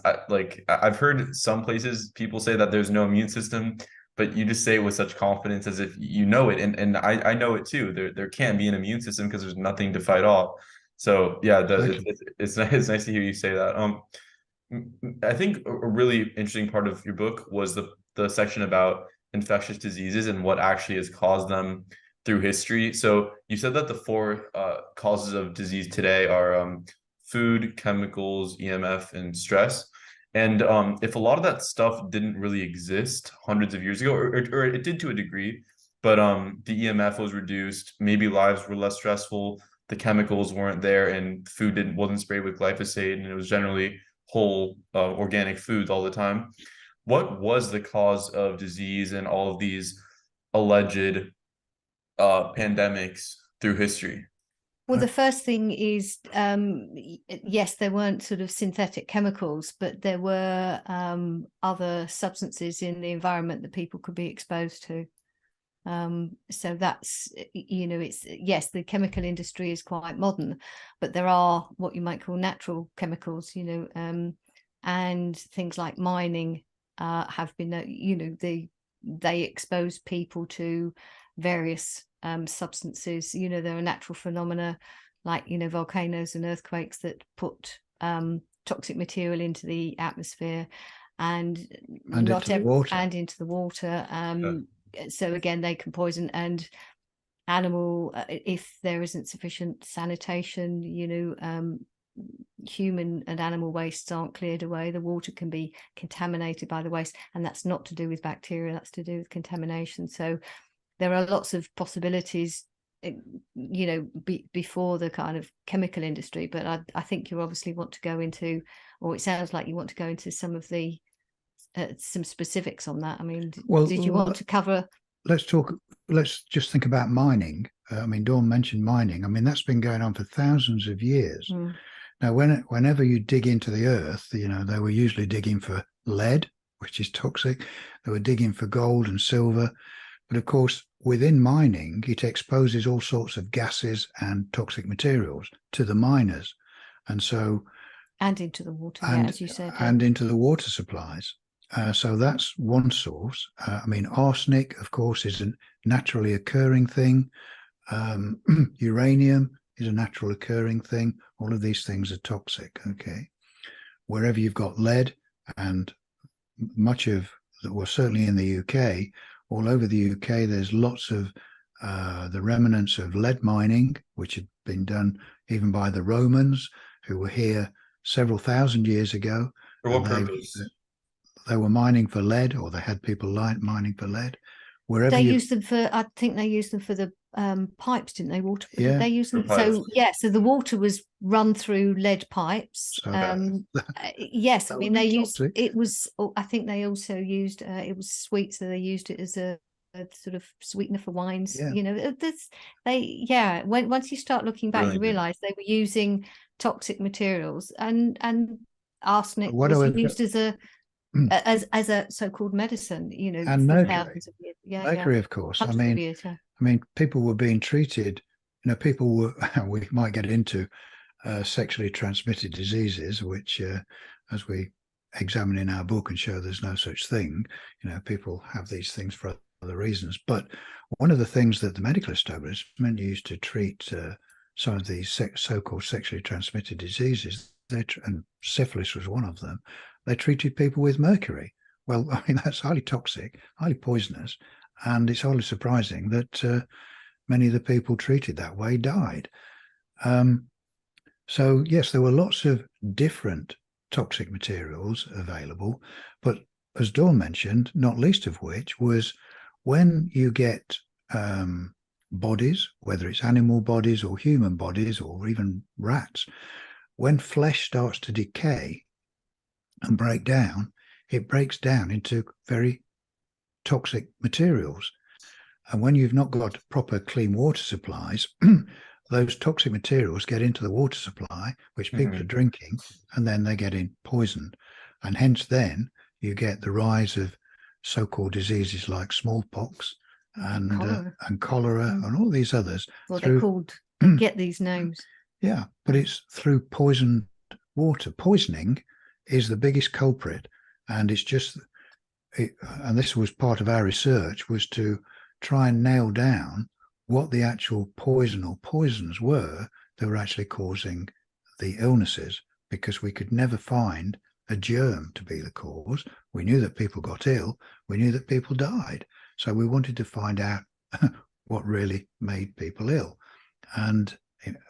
[SPEAKER 1] I've heard some places people say that there's no immune system, but you just say it with such confidence as if you know it, and I know it too. There can't be an immune system because there's nothing to fight off. So yeah, it's nice to hear you say that. I think a really interesting part of your book was the section about infectious diseases and what actually has caused them through history. So you said that the four causes of disease today are food, chemicals, EMF, and stress. And if a lot of that stuff didn't really exist hundreds of years ago, or it did to a degree, but the EMF was reduced, maybe lives were less stressful, the chemicals weren't there, and food wasn't sprayed with glyphosate, and it was generally whole organic foods all the time. What was the cause of disease and all of these alleged pandemics through history?
[SPEAKER 2] Well, the first thing is, yes, there weren't sort of synthetic chemicals, but there were other substances in the environment that people could be exposed to. So that's, it's, yes, the chemical industry is quite modern, but there are what you might call natural chemicals, and things like mining have been, they expose people to various substances. There are natural phenomena like, volcanoes and earthquakes that put toxic material into the atmosphere and
[SPEAKER 3] into the water.
[SPEAKER 2] and into the water. So again, they can poison. And animal, if there isn't sufficient sanitation, human and animal wastes aren't cleared away, the water can be contaminated by the waste, and that's not to do with bacteria, that's to do with contamination. So there are lots of possibilities, before the kind of chemical industry. But I think you obviously want to go into, or it sounds like you want to go into some of the some specifics on that. I mean, did you want to cover?
[SPEAKER 3] Let's just think about mining. I mean, Dawn mentioned mining. I mean, that's been going on for thousands of years. Now, whenever you dig into the earth, they were usually digging for lead, which is toxic. They were digging for gold and silver. But of course, within mining, it exposes all sorts of gases and toxic materials to the miners. And so...
[SPEAKER 2] And into the water, as you said.
[SPEAKER 3] And into the water supplies. So that's one source. I mean, arsenic, of course, is a naturally occurring thing. Uranium is a natural occurring thing. All of these things are toxic, okay? Wherever you've got lead, and much of, well, certainly in the UK, all over the UK, there's lots of the remnants of lead mining, which had been done even by the Romans, who were here several thousand years ago.
[SPEAKER 1] For what purpose?
[SPEAKER 3] They were mining for lead, or they had people mining for lead. Wherever
[SPEAKER 2] they used them for, I think they used them for the pipes, didn't they? Water.
[SPEAKER 3] Yeah.
[SPEAKER 2] They used them. So so the water was run through lead pipes.
[SPEAKER 3] So
[SPEAKER 2] yes, I mean they used
[SPEAKER 3] toxic.
[SPEAKER 2] it was. I think they also used it was sweet, so they used it as a sort of sweetener for wines.
[SPEAKER 3] Yeah.
[SPEAKER 2] Once you start looking back, you realize they were using toxic materials, and arsenic was used as a so-called medicine,
[SPEAKER 3] and
[SPEAKER 2] for
[SPEAKER 3] mercury.
[SPEAKER 2] thousands of years.
[SPEAKER 3] Mercury, of course.
[SPEAKER 2] Hundreds of years,
[SPEAKER 3] I mean, people were being treated. People were. We might get into sexually transmitted diseases, which, as we examine in our book and show, there's no such thing. People have these things for other reasons. But one of the things that the medical establishment used to treat some of these so-called sexually transmitted diseases, and syphilis was one of them, they treated people with mercury. Well, I mean, that's highly toxic, highly poisonous, and it's hardly surprising that many of the people treated that way died. So, yes, there were lots of different toxic materials available, but as Dawn mentioned, not least of which was when you get bodies, whether it's animal bodies or human bodies or even rats, when flesh starts to decay and break down, it breaks down into very toxic materials. And when you've not got proper clean water supplies, those toxic materials get into the water supply, which people are drinking, and then they get poisoned. And hence then you get the rise of so-called diseases like smallpox and cholera and all these others.
[SPEAKER 2] Well, they're called, get these names.
[SPEAKER 3] Yeah, but it's through poisoned water. Poisoning is the biggest culprit, and it's just, and this was part of our research, was to try and nail down what the actual poison or poisons were that were actually causing the illnesses, because we could never find a germ to be the cause. We knew that people got ill, we knew that people died, so we wanted to find out what really made people ill. And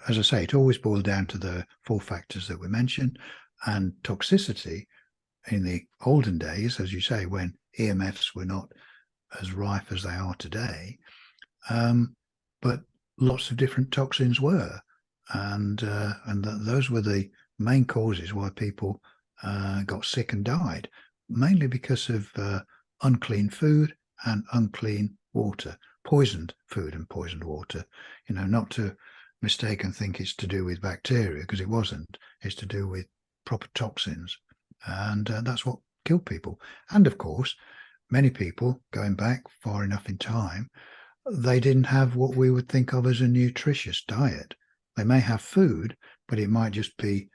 [SPEAKER 3] as I say, it always boiled down to the 4 factors that we mentioned. And toxicity in the olden days, as you say, when EMFs were not as rife as they are today, but lots of different toxins were, and those were the main causes why people got sick and died, mainly because of unclean food and unclean water, poisoned food and poisoned water. Not to mistake and think it's to do with bacteria, because it wasn't. It's to do with proper toxins, and that's what killed people. And of course, many people, going back far enough in time, they didn't have what we would think of as a nutritious diet. They may have food, but it might just be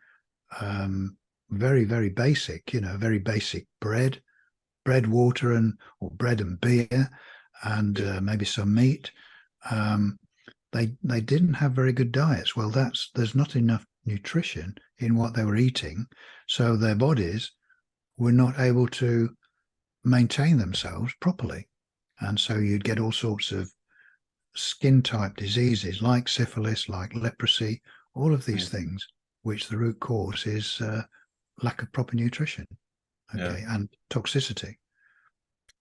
[SPEAKER 3] very, very basic, very basic bread, water, or bread and beer, and maybe some meat. They didn't have very good diets. Well, there's not enough nutrition in what they were eating, so their bodies were not able to maintain themselves properly, and so you'd get all sorts of skin type diseases like syphilis, like leprosy, all of these things, which the root cause is lack of proper nutrition,
[SPEAKER 1] Yeah.
[SPEAKER 3] and toxicity.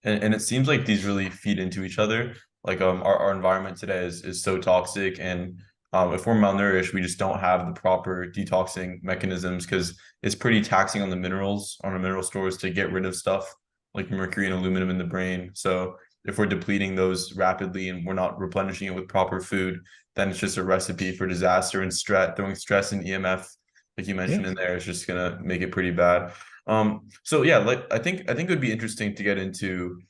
[SPEAKER 1] And it seems like these really feed into each other. Like our environment today is so toxic, and if we're malnourished, we just don't have the proper detoxing mechanisms because it's pretty taxing on the minerals, on the mineral stores to get rid of stuff like mercury and aluminum in the brain. So if we're depleting those rapidly and we're not replenishing it with proper food, then it's just a recipe for disaster, and stress, throwing stress and EMF, like you mentioned
[SPEAKER 3] Yes.
[SPEAKER 1] in there, is just gonna make it pretty bad. So yeah, like I think it would be interesting to get into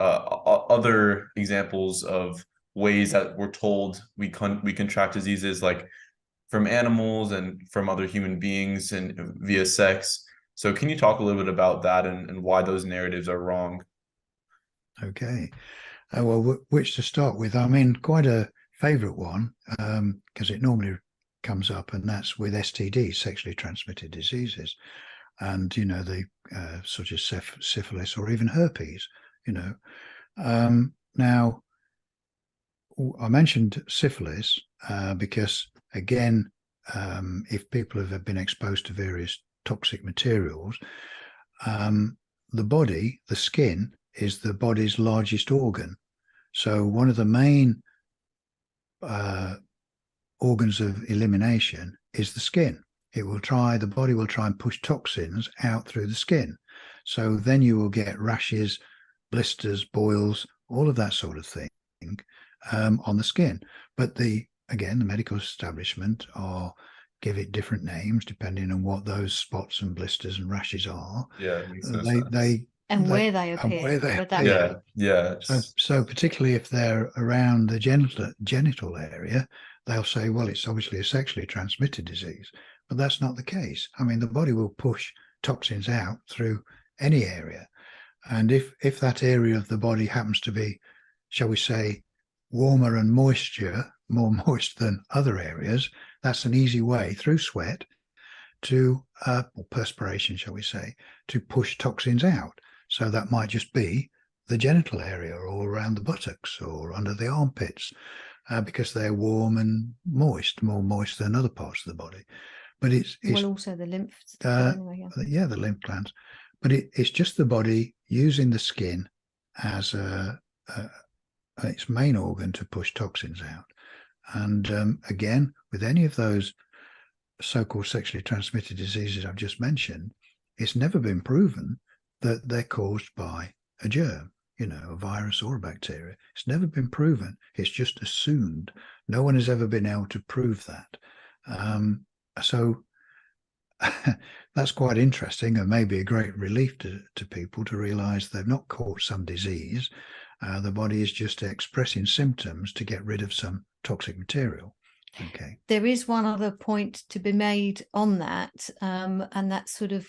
[SPEAKER 1] other examples of ways that we're told we contract diseases, like from animals and from other human beings and via sex. So can you talk a little bit about that, and why those narratives are wrong?
[SPEAKER 3] Okay. Well, which to start with? I mean, quite a favorite one, because it normally comes up, and that's with STDs, sexually transmitted diseases, and the such as syphilis or even herpes. Now, I mentioned syphilis because, again, if people have been exposed to various toxic materials, the body, the skin, is the body's largest organ. So one of the main organs of elimination is the skin. The body will try and push toxins out through the skin. So then you will get rashes, blisters, boils, all of that sort of thing on the skin. But again, the medical establishment give it different names depending on what those spots and blisters and rashes are.
[SPEAKER 1] Yeah, it makes no
[SPEAKER 3] They
[SPEAKER 1] sense.
[SPEAKER 2] Where they appear.
[SPEAKER 3] where they
[SPEAKER 2] Where that
[SPEAKER 3] appear.
[SPEAKER 1] Yeah,
[SPEAKER 3] So particularly if they're around the genital area, they'll say, well, it's obviously a sexually transmitted disease. But that's not the case. I mean, the body will push toxins out through any area. And if that area of the body happens to be, shall we say, warmer and more moist than other areas, that's an easy way through sweat or perspiration, shall we say, to push toxins out. So that might just be the genital area or around the buttocks or under the armpits because they're warm and moist, more moist than other parts of the body. But it's
[SPEAKER 2] also the lymph.
[SPEAKER 3] Anyway, yeah, the lymph glands. But it's just the body using the skin as its main organ to push toxins out. And again, with any of those so-called sexually transmitted diseases I've just mentioned, it's never been proven that they're caused by a germ, a virus or a bacteria. It's never been proven. It's just assumed. No one has ever been able to prove that. So that's quite interesting, and maybe a great relief to people to realize they've not caught some disease. The body is just expressing symptoms to get rid of some toxic material. Okay.
[SPEAKER 2] There is one other point to be made on that, and that sort of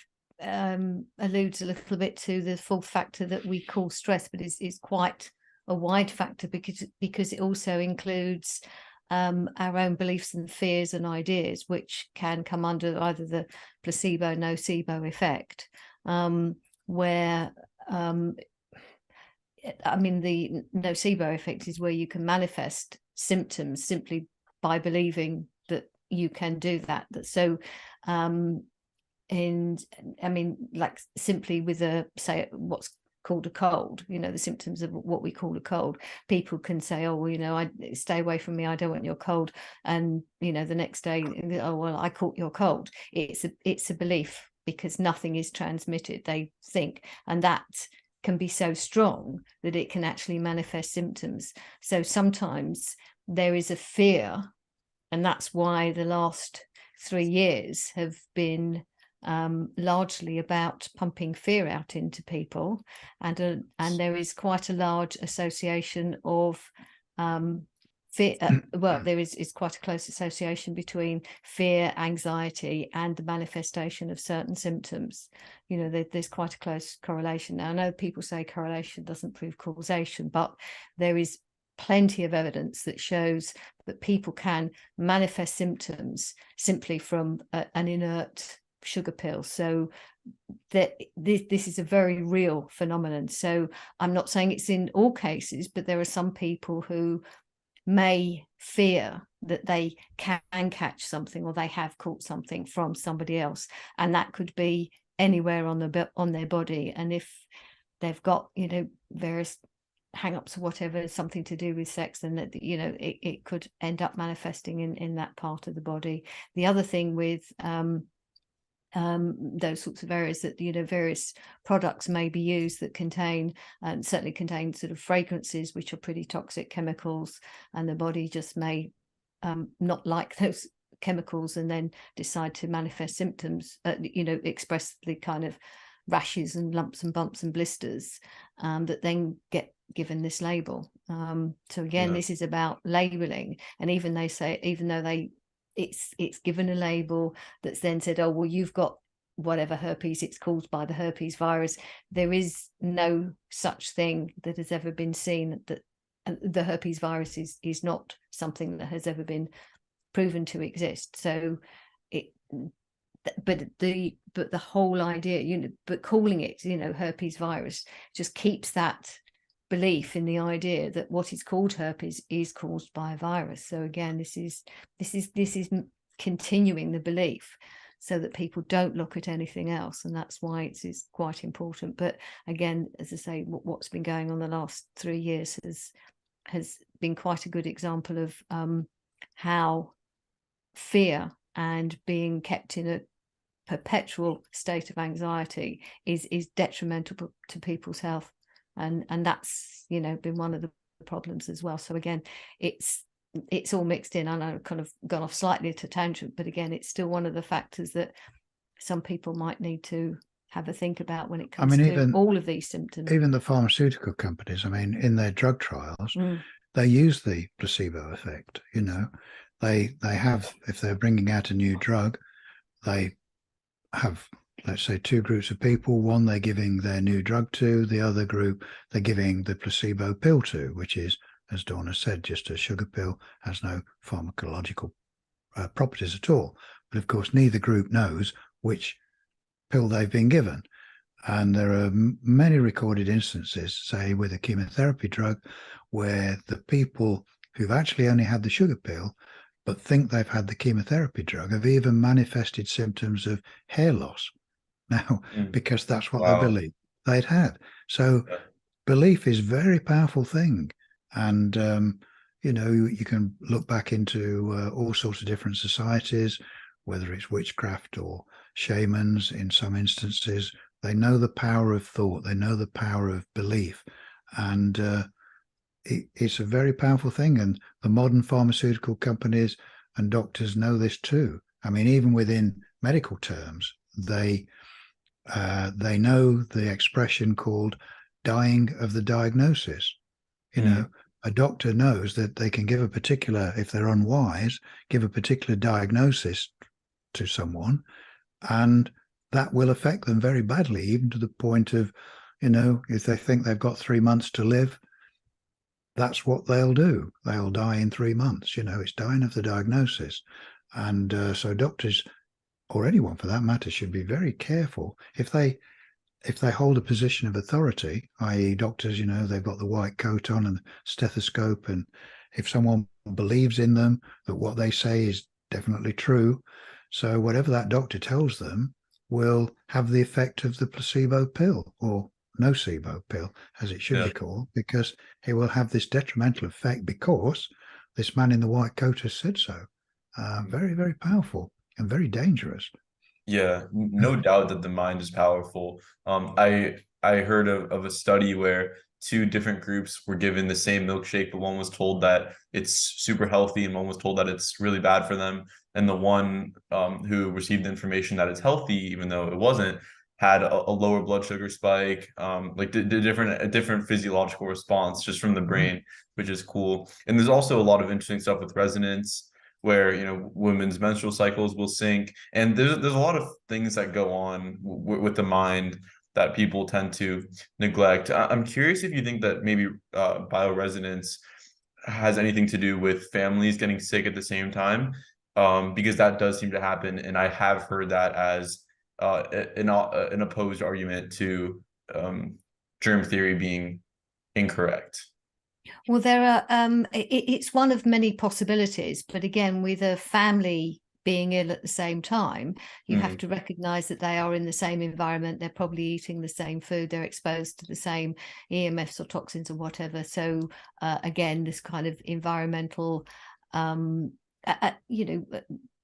[SPEAKER 2] alludes a little bit to the fourth factor that we call stress, but is quite a wide factor because it also includes our own beliefs and fears and ideas, which can come under either the placebo-nocebo effect, where I mean, the nocebo effect is where you can manifest symptoms simply by believing that you can do that. So, and I mean, like simply with what's called a cold, the symptoms of what we call a cold, people can say, oh, well, I stay away from me, I don't want your cold, and the next day, oh well, I caught your cold. It's a belief because nothing is transmitted, they think, and that can be so strong that it can actually manifest symptoms. So sometimes there is a fear, and that's why the last 3 years have been largely about pumping fear out into people, and there is quite a large association of fear. Well, there is quite a close association between fear, anxiety, and the manifestation of certain symptoms. You know, there's quite a close correlation. Now, I know people say correlation doesn't prove causation, but there is plenty of evidence that shows that people can manifest symptoms simply from an inert sugar pill. So that this is a very real phenomenon. So I'm not saying it's in all cases, but there are some people who may fear that they can catch something, or they have caught something from somebody else, and that could be anywhere on their body. And if they've got, you know, various hang-ups or whatever, something to do with sex, then that, you know, it could end up manifesting in that part of the body. The other thing with those sorts of areas, that, you know, various products may be used that contain, certainly contain sort of fragrances which are pretty toxic chemicals, and the body just may not like those chemicals and then decide to manifest symptoms, you know, express the kind of rashes and lumps and bumps and blisters that then get given this label. So again, this is about labeling, and even they say, even though it's given a label that's then said, oh, well, you've got whatever herpes, it's caused by the herpes virus. There is no such thing that has ever been seen, that the herpes virus is not something that has ever been proven to exist. So but the whole idea, you know, but calling it, you know, herpes virus just keeps that belief in the idea that what is called herpes is caused by a virus. So again, this is continuing the belief, so that people don't look at anything else, and that's why it's quite important. But again, as I say, what's been going on the last 3 years has been quite a good example of how fear and being kept in a perpetual state of anxiety is detrimental to people's health. And that's, you know, been one of the problems as well. So again, it's all mixed in. I know I've kind of gone off slightly to tangent, but again, it's still one of the factors that some people might need to have a think about when it comes to all of these symptoms.
[SPEAKER 3] Even the pharmaceutical companies, I mean, in their drug trials, they use the placebo effect. You know, they have, if they're bringing out a new drug, they have, let's say, 2 groups of people. One they're giving their new drug to, the other group they're giving the placebo pill to, which is, as Dawn has said, just a sugar pill, has no pharmacological properties at all. But of course, neither group knows which pill they've been given. And there are many recorded instances, say with a chemotherapy drug, where the people who've actually only had the sugar pill but think they've had the chemotherapy drug have even manifested symptoms of hair loss now, because that's what they believe they'd had. So belief is a very powerful thing. And, you know, you can look back into all sorts of different societies, whether it's witchcraft or shamans. In some instances, they know the power of thought, they know the power of belief, and it's a very powerful thing. And the modern pharmaceutical companies and doctors know this too. I mean, even within medical terms, they know the expression called dying of the diagnosis. You know, a doctor knows that they can give a particular, if they're unwise, give a particular diagnosis to someone, and that will affect them very badly, even to the point of, you know, if they think they've got 3 months to live, that's what they'll do. They'll die in 3 months. You know, it's dying of the diagnosis. And so doctors, or anyone for that matter, should be very careful if they hold a position of authority, i.e. doctors, you know, they've got the white coat on and the stethoscope, and if someone believes in them, that what they say is definitely true, so whatever that doctor tells them will have the effect of the placebo pill, or nocebo pill, as it should be called, because it will have this detrimental effect because this man in the white coat has said so. Very, very powerful and very dangerous.
[SPEAKER 1] Yeah, no doubt that the mind is powerful. I heard of a study where 2 different groups were given the same milkshake, but one was told that it's super healthy and one was told that it's really bad for them. And the one who received the information that it's healthy, even though it wasn't, had a lower blood sugar spike, like a different physiological response just from the brain, which is cool. And there's also a lot of interesting stuff with resonance where, you know, women's menstrual cycles will sync, and there's a lot of things that go on with the mind that people tend to neglect. I'm curious if you think that maybe bioresonance has anything to do with families getting sick at the same time, because that does seem to happen, and I have heard that as an opposed argument to germ theory being incorrect.
[SPEAKER 2] Well, there are it's one of many possibilities, but again, with a family being ill at the same time, you have to recognize that they are in the same environment, they're probably eating the same food, they're exposed to the same EMFs or toxins or whatever. So again, this kind of environmental you know,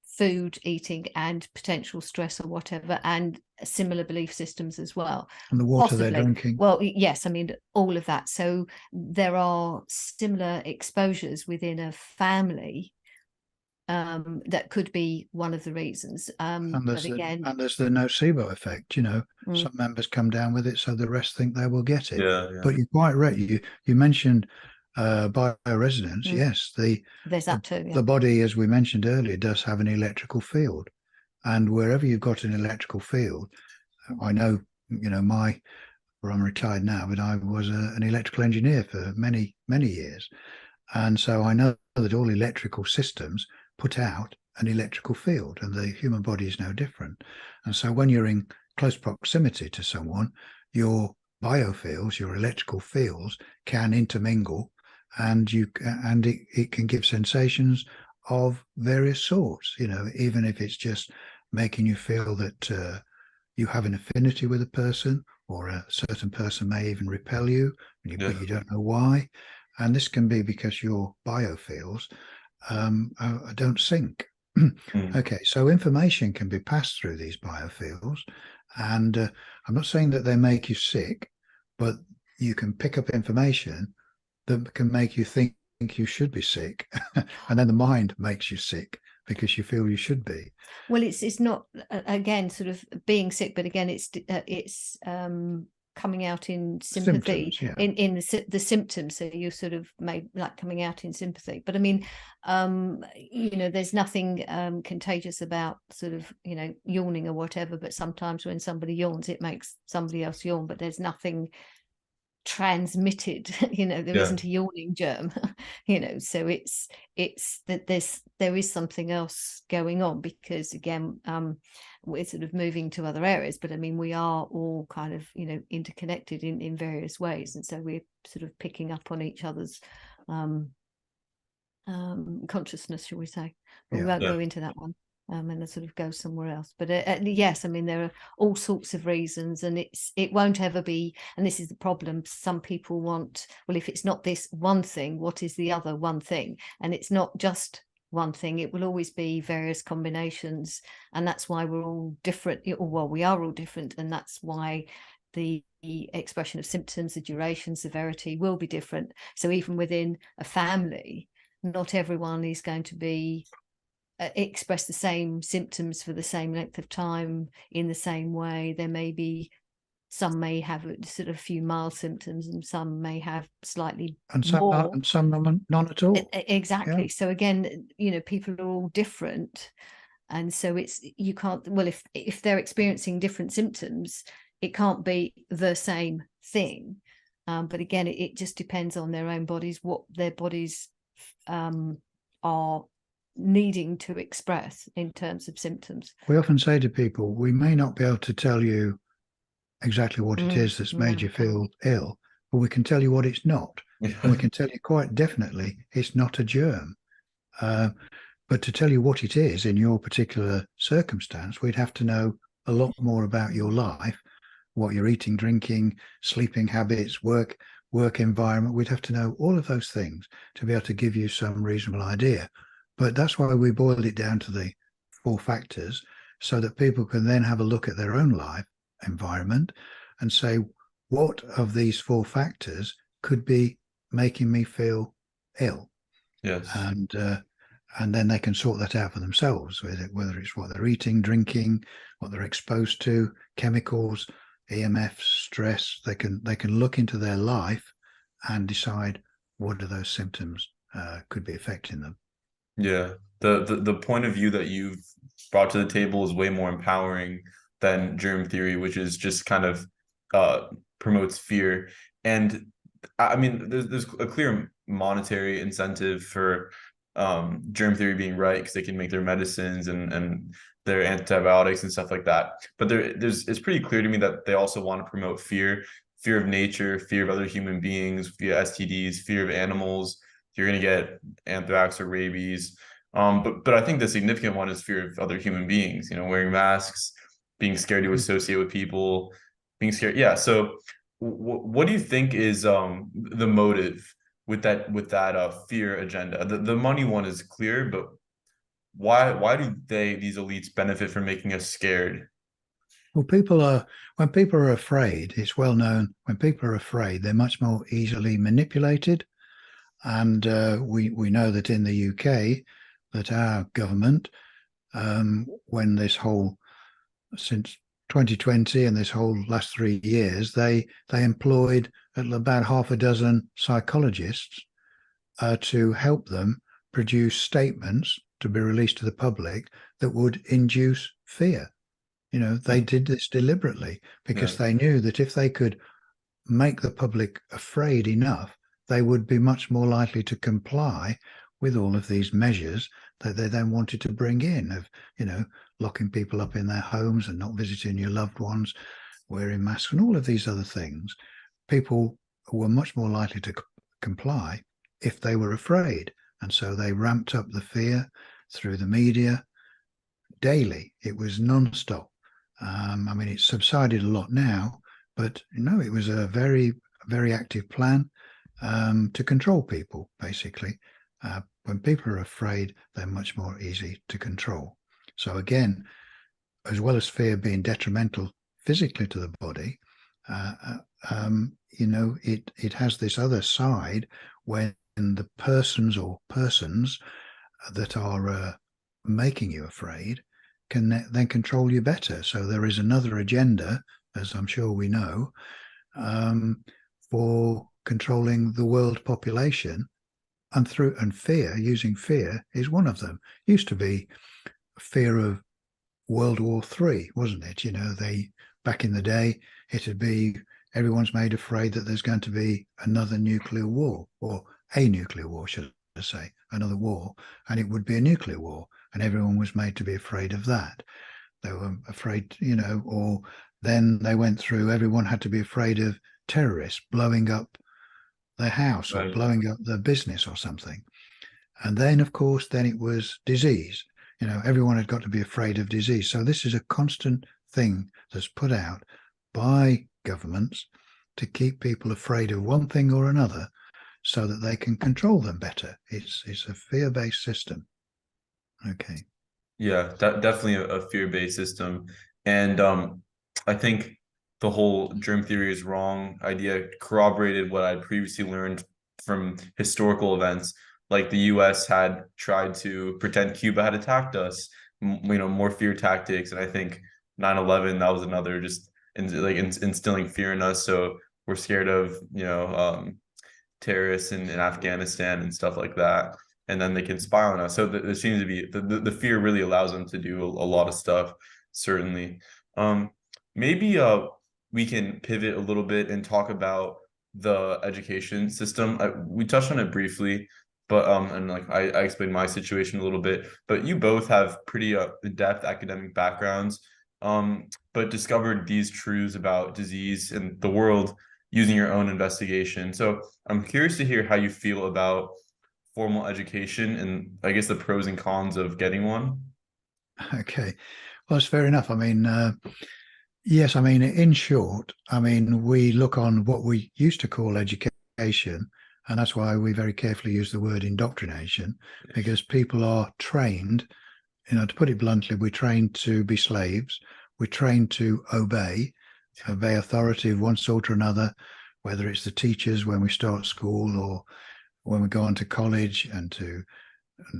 [SPEAKER 2] food eating and potential stress or whatever, and similar belief systems as well.
[SPEAKER 3] And the water
[SPEAKER 2] Possibly.
[SPEAKER 3] they're drinking.
[SPEAKER 2] Well, yes, I mean, all of that. So there are similar exposures within a family that could be one of the reasons. But again,
[SPEAKER 3] and there's the nocebo effect, you know, some members come down with it, so the rest think they will get it.
[SPEAKER 1] Yeah.
[SPEAKER 3] But you're quite right. You mentioned bioresonance. Yes,
[SPEAKER 2] there's that too.
[SPEAKER 3] The body, as we mentioned earlier, does have an electrical field, and wherever you've got an electrical field, I know, you know, well, I'm retired now, but I was an electrical engineer for many years, and so I know that all electrical systems put out an electrical field, and the human body is no different. And so when you're in close proximity to someone, your biofields, your electrical fields, can intermingle, and it can give sensations of various sorts, you know, even if it's just making you feel that you have an affinity with a person, or a certain person may even repel you, but you don't know why. And this can be because your biofields don't sync. Okay, so information can be passed through these biofields, and I'm not saying that they make you sick, but you can pick up information that can make you think you should be sick, and then the mind makes you sick because you feel you should be.
[SPEAKER 2] Well, it's not again sort of being sick, but again, it's coming out in sympathy,
[SPEAKER 3] Symptoms, yeah.
[SPEAKER 2] in the symptoms. So you sort of made like coming out in sympathy. But I mean, you know, there's nothing contagious about sort of, you know, yawning or whatever. But sometimes when somebody yawns, it makes somebody else yawn. But there's nothing transmitted, you know, there isn't a yawning germ, you know. So it's that there is something else going on, because again, we're sort of moving to other areas, but I mean, we are all kind of, you know, interconnected in various ways, and so we're sort of picking up on each other's consciousness, shall we say. But we won't go into that one. And it sort of goes somewhere else. But yes, I mean, there are all sorts of reasons, and it won't ever be, and this is the problem, some people want, well, if it's not this one thing, what is the other one thing? And it's not just one thing, it will always be various combinations, and that's why we're all different. Well, we are all different, and that's why the expression of symptoms, the duration, severity will be different. So even within a family, not everyone is going to be express the same symptoms for the same length of time in the same way. There may be, some may have sort of a few mild symptoms, and some may have slightly more,
[SPEAKER 3] and some none at all.
[SPEAKER 2] Exactly. Yeah. So again, you know, people are all different, and so it's, you can't, well, if they're experiencing different symptoms, it can't be the same thing. But again, it just depends on their own bodies, what their bodies are needing to express in terms of symptoms.
[SPEAKER 3] We often say to people, we may not be able to tell you exactly what it is that's made you feel ill, but we can tell you what it's not. And we can tell you quite definitely it's not a germ. But to tell you what it is in your particular circumstance, we'd have to know a lot more about your life, what you're eating, drinking, sleeping habits, work environment. We'd have to know all of those things to be able to give you some reasonable idea. But that's why we boiled it down to the 4 factors, so that people can then have a look at their own life environment and say, what of these 4 factors could be making me feel ill?
[SPEAKER 1] Yes.
[SPEAKER 3] And and then they can sort that out for themselves, whether it's what they're eating, drinking, what they're exposed to, chemicals, EMFs, stress. They can look into their life and decide what of those symptoms could be affecting them.
[SPEAKER 1] Yeah. The point of view that you've brought to the table is way more empowering than germ theory, which is just kind of uh promotes fear. And I mean, there's a clear monetary incentive for germ theory being right, because they can make their medicines and their antibiotics and stuff like that. But there's it's pretty clear to me that they also want to promote fear, fear of nature, fear of other human beings via STDs, fear of animals. You're gonna get anthrax or rabies. But I think the significant one is fear of other human beings. You know, wearing masks, being scared to associate with people, being scared. Yeah. So, what do you think is the motive with that fear agenda? The money one is clear, but why do these elites benefit from making us scared?
[SPEAKER 3] Well, when people are afraid, it's well known, when people are afraid, they're much more easily manipulated. And we know that in the UK, that our government, when this whole, since 2020 and this whole last 3 years, they employed about half a dozen psychologists to help them produce statements to be released to the public that would induce fear. You know, they did this deliberately because
[SPEAKER 1] Yeah.
[SPEAKER 3] they knew that if they could make the public afraid enough, they would be much more likely to comply with all of these measures that they then wanted to bring in, of, locking people up in their homes and not visiting your loved ones, wearing masks and all of these other things. People were much more likely to comply if they were afraid. And so they ramped up the fear through the media daily. It was non-stop. I mean, it's subsided a lot now, but it was a very, very active plan to control people, basically. When people are afraid, they're much more easy to control. So again, as well as fear being detrimental physically to the body, it has this other side when the persons that are making you afraid can then control you better. So there is another agenda, as I'm sure we know, for controlling the world population, and using fear is one of them. Used to be fear of World War III, wasn't it? Back in the day, it'd be everyone's made afraid that there's going to be another nuclear war, or a nuclear war, should I say, another war, and it would be a nuclear war, and everyone was made to be afraid of that. They were afraid, or then they went through, everyone had to be afraid of terrorists blowing up their house or
[SPEAKER 1] Right.
[SPEAKER 3] blowing up their business or something. And then, of course, then it was disease. Everyone had got to be afraid of disease. So this is a constant thing that's put out by governments to keep people afraid of one thing or another so that they can control them better. It's a fear-based system. Okay.
[SPEAKER 1] Yeah, definitely a fear-based system. And I think the whole germ theory is wrong idea corroborated what I previously learned from historical events. Like the US had tried to pretend Cuba had attacked us, more fear tactics. And I think 9/11, that was another, just instilling fear in us. So we're scared of, terrorists in Afghanistan and stuff like that, and then they can spy on us. So there seems to be the fear really allows them to do a lot of stuff. Certainly, um, maybe we can pivot a little bit and talk about the education system. We touched on it briefly, but and like I explained my situation a little bit, but you both have pretty in-depth academic backgrounds, but discovered these truths about disease and the world using your own investigation. So I'm curious to hear how you feel about formal education and I guess the pros and cons of getting one.
[SPEAKER 3] Okay. Well, it's fair enough. I mean, yes, I mean, in short, I mean, we look on what we used to call education, and that's why we very carefully use the word indoctrination, because people are trained, to put it bluntly, we're trained to be slaves. We're trained to obey authority of one sort or another, whether it's the teachers when we start school or when we go on to college, and to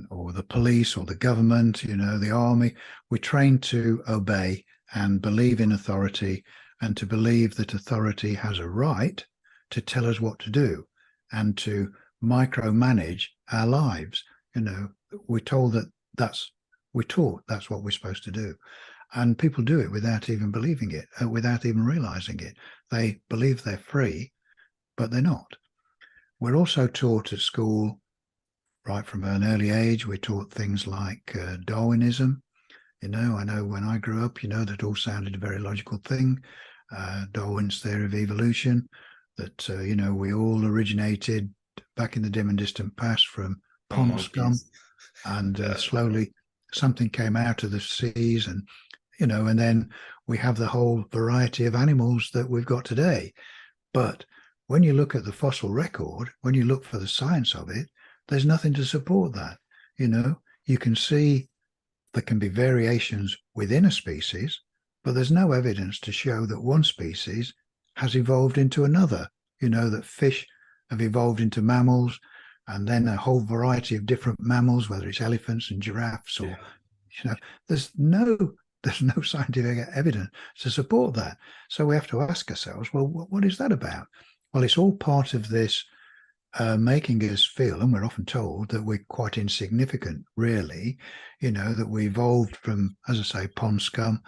[SPEAKER 3] or the police or the government, the army. We're trained to obey and believe in authority, and to believe that authority has a right to tell us what to do and to micromanage our lives. We're told we're taught that's what we're supposed to do. And people do it without even believing it, without even realizing it. They believe they're free, but they're not. We're also taught at school, right from an early age, we're taught things like Darwinism. I know when I grew up, that all sounded a very logical thing. Darwin's theory of evolution, that, we all originated back in the dim and distant past from pond scum, and slowly something came out of the seas, and and then we have the whole variety of animals that we've got today. But when you look at the fossil record, when you look for the science of it, there's nothing to support that. You can see there can be variations within a species, but there's no evidence to show that one species has evolved into another. That fish have evolved into mammals, and then a whole variety of different mammals, whether it's elephants and giraffes, or there's no scientific evidence to support that. So we have to ask ourselves, well, what is that about? Well, it's all part of this making us feel, and we're often told, that we're quite insignificant, really. That we evolved from, as I say, pond scum,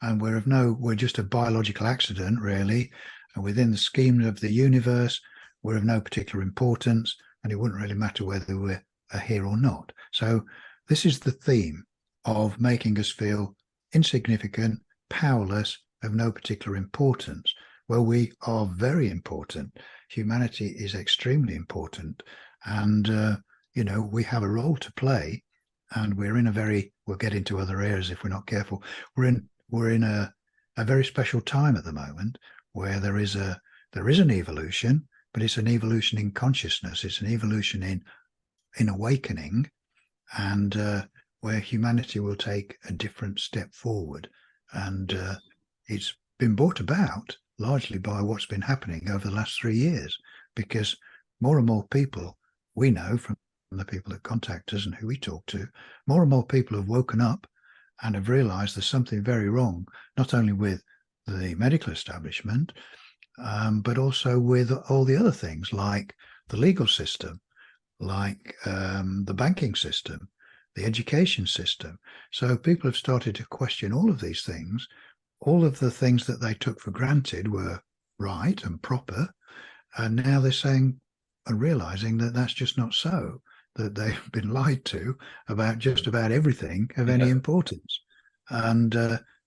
[SPEAKER 3] and we're just a biological accident, really. And within the scheme of the universe, we're of no particular importance, and it wouldn't really matter whether we're here or not. So this is the theme of making us feel insignificant, powerless, of no particular importance. Well, we are very important. Humanity is extremely important, and we have a role to play. And we'll get into other areas if we're not careful. We're in a very special time at the moment, where there is an evolution, but it's an evolution in consciousness. It's an evolution in awakening, and where humanity will take a different step forward. And it's been brought about largely by what's been happening over the last 3 years, because more and more people, we know from the people that contact us and who we talk to, more and more people have woken up and have realized there's something very wrong, not only with the medical establishment, but also with all the other things, like the legal system, like the banking system, the education system. So people have started to question all of these things. All of the things that they took for granted were right and proper, and now they're saying and realizing that that's just not so, that they've been lied to about just about everything of any importance. And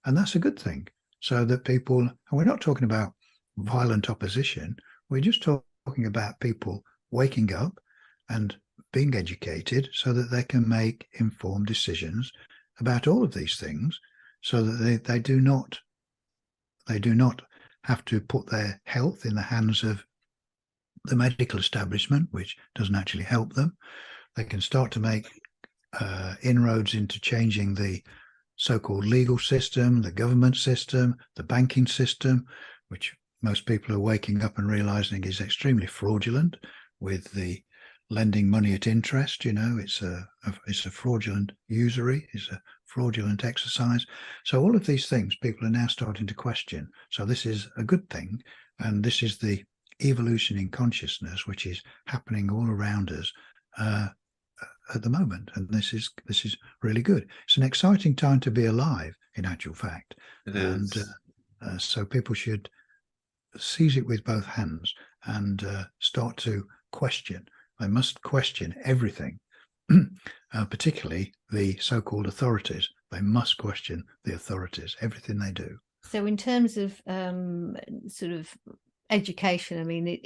[SPEAKER 3] that's a good thing. So that people, and we're not talking about violent opposition, we're just talking about people waking up and being educated so that they can make informed decisions about all of these things, so that they do not have to put their health in the hands of the medical establishment, which doesn't actually help them. They can start to make inroads into changing the so-called legal system, the government system, the banking system, which most people are waking up and realizing is extremely fraudulent, with the lending money at interest. It's a fraudulent usury, it's a fraudulent exercise. So all of these things people are now starting to question. So this is a good thing, and this is the evolution in consciousness which is happening all around us at the moment, and this is really good. It's an exciting time to be alive, in actual fact.
[SPEAKER 1] It is.
[SPEAKER 3] And so people should seize it with both hands and start to question. They must question everything, particularly the so-called authorities. They must question the authorities, everything they do.
[SPEAKER 2] So in terms of sort of education, I mean,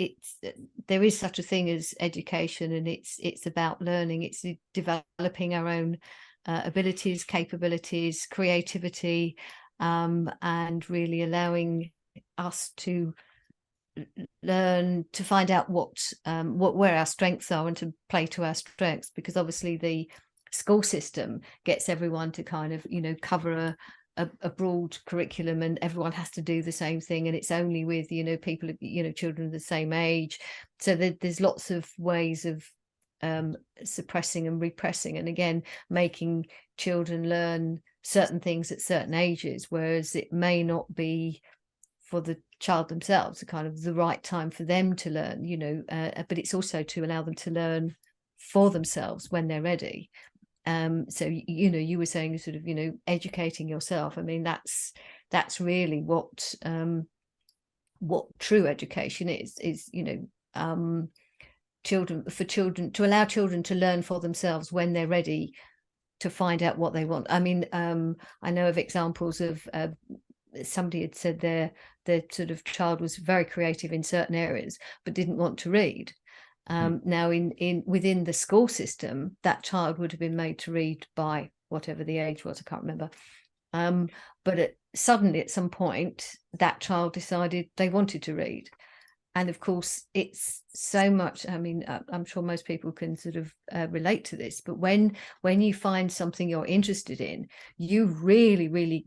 [SPEAKER 2] there is such a thing as education, and it's about learning. It's developing our own abilities, capabilities, creativity, and really allowing us to learn to find out where our strengths are and to play to our strengths. Because obviously the school system gets everyone to kind of cover a broad curriculum, and everyone has to do the same thing, and it's only with people children of the same age. So there's lots of ways of suppressing and repressing, and again making children learn certain things at certain ages, whereas it may not be for the child themselves kind of the right time for them to learn, but it's also to allow them to learn for themselves when they're ready. So you were saying sort of educating yourself. I mean, that's really what true education is children to allow children to learn for themselves when they're ready to find out what they want. I mean, I know of examples of somebody had said their sort of child was very creative in certain areas but didn't want to read. Now in within the school system, that child would have been made to read by whatever the age was, I can't remember. But suddenly at some point that child decided they wanted to read. And of course, it's so much, I mean, I'm sure most people can sort of relate to this, but when you find something you're interested in, you really, really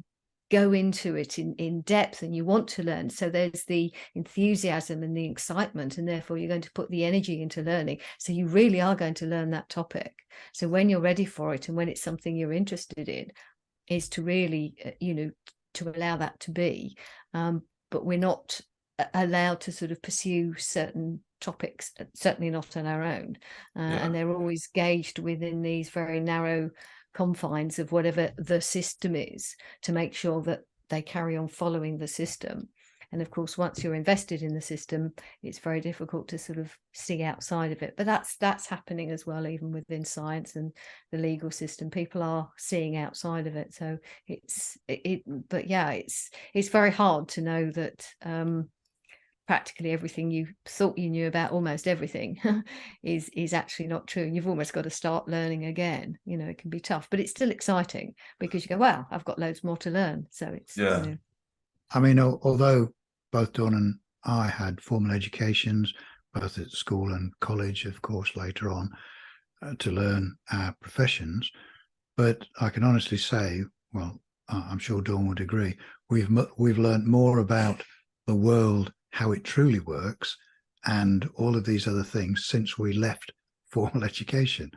[SPEAKER 2] go into it in depth, and you want to learn. So there's the enthusiasm and the excitement, and therefore you're going to put the energy into learning. So you really are going to learn that topic. So when you're ready for it, and when it's something you're interested in, is to really, to allow that to be. But we're not allowed to sort of pursue certain topics, certainly not on our own, and they're always gauged within these very narrow confines of whatever the system is, to make sure that they carry on following the system. And of course, once you're invested in the system, it's very difficult to sort of see outside of it. But that's happening as well, even within science and the legal system. People are seeing outside of it. So it's very hard to know that practically everything you thought you knew about almost everything is actually not true. You've almost got to start learning again. It can be tough, but it's still exciting because you go, wow, I've got loads more to learn. So it's
[SPEAKER 3] I mean, although both Dawn and I had formal educations, both at school and college, of course, later on, to learn our professions, but I can honestly say, well, I'm sure Dawn would agree, we've learned more about the world, how it truly works, and all of these other things since we left formal education.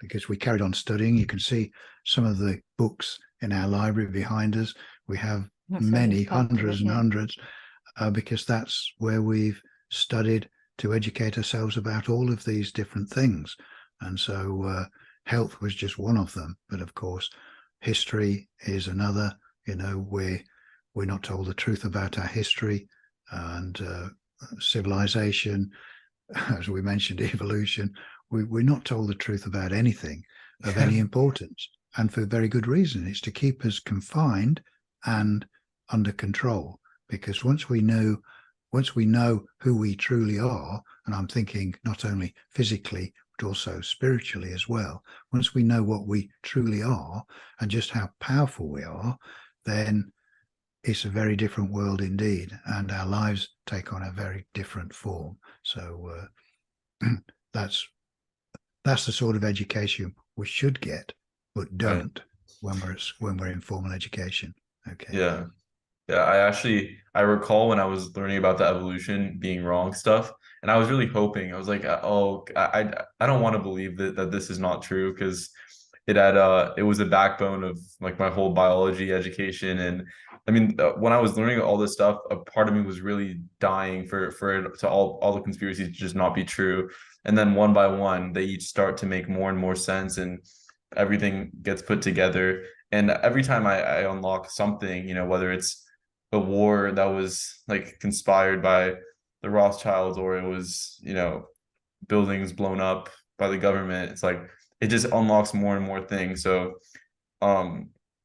[SPEAKER 3] Because we carried on studying. You can see some of the books in our library behind us. We have many hundreds and hundreds, because that's where we've studied to educate ourselves about all of these different things. And so health was just one of them, but of course history is another. We're not told the truth about our history, and civilization, as we mentioned, evolution. We're not told the truth about anything of any importance, and for very good reason. It's to keep us confined and under control, because once we know who we truly are, and I'm thinking not only physically but also spiritually as well, once we know what we truly are and just how powerful we are, then it's a very different world indeed, and our lives take on a very different form. So that's the sort of education we should get, but don't when we're in formal education. Okay.
[SPEAKER 1] Yeah. I recall when I was learning about the evolution being wrong stuff, and I was really hoping, I was like, oh, I don't want to believe that this is not true, because it was a backbone of like my whole biology education. And I mean, when I was learning all this stuff, a part of me was really dying for it to all the conspiracies to just not be true. And then one by one, they each start to make more and more sense, and everything gets put together. And every time I unlock something, whether it's a war that was like conspired by the Rothschilds, or it was, buildings blown up by the government, it's like it just unlocks more and more things. So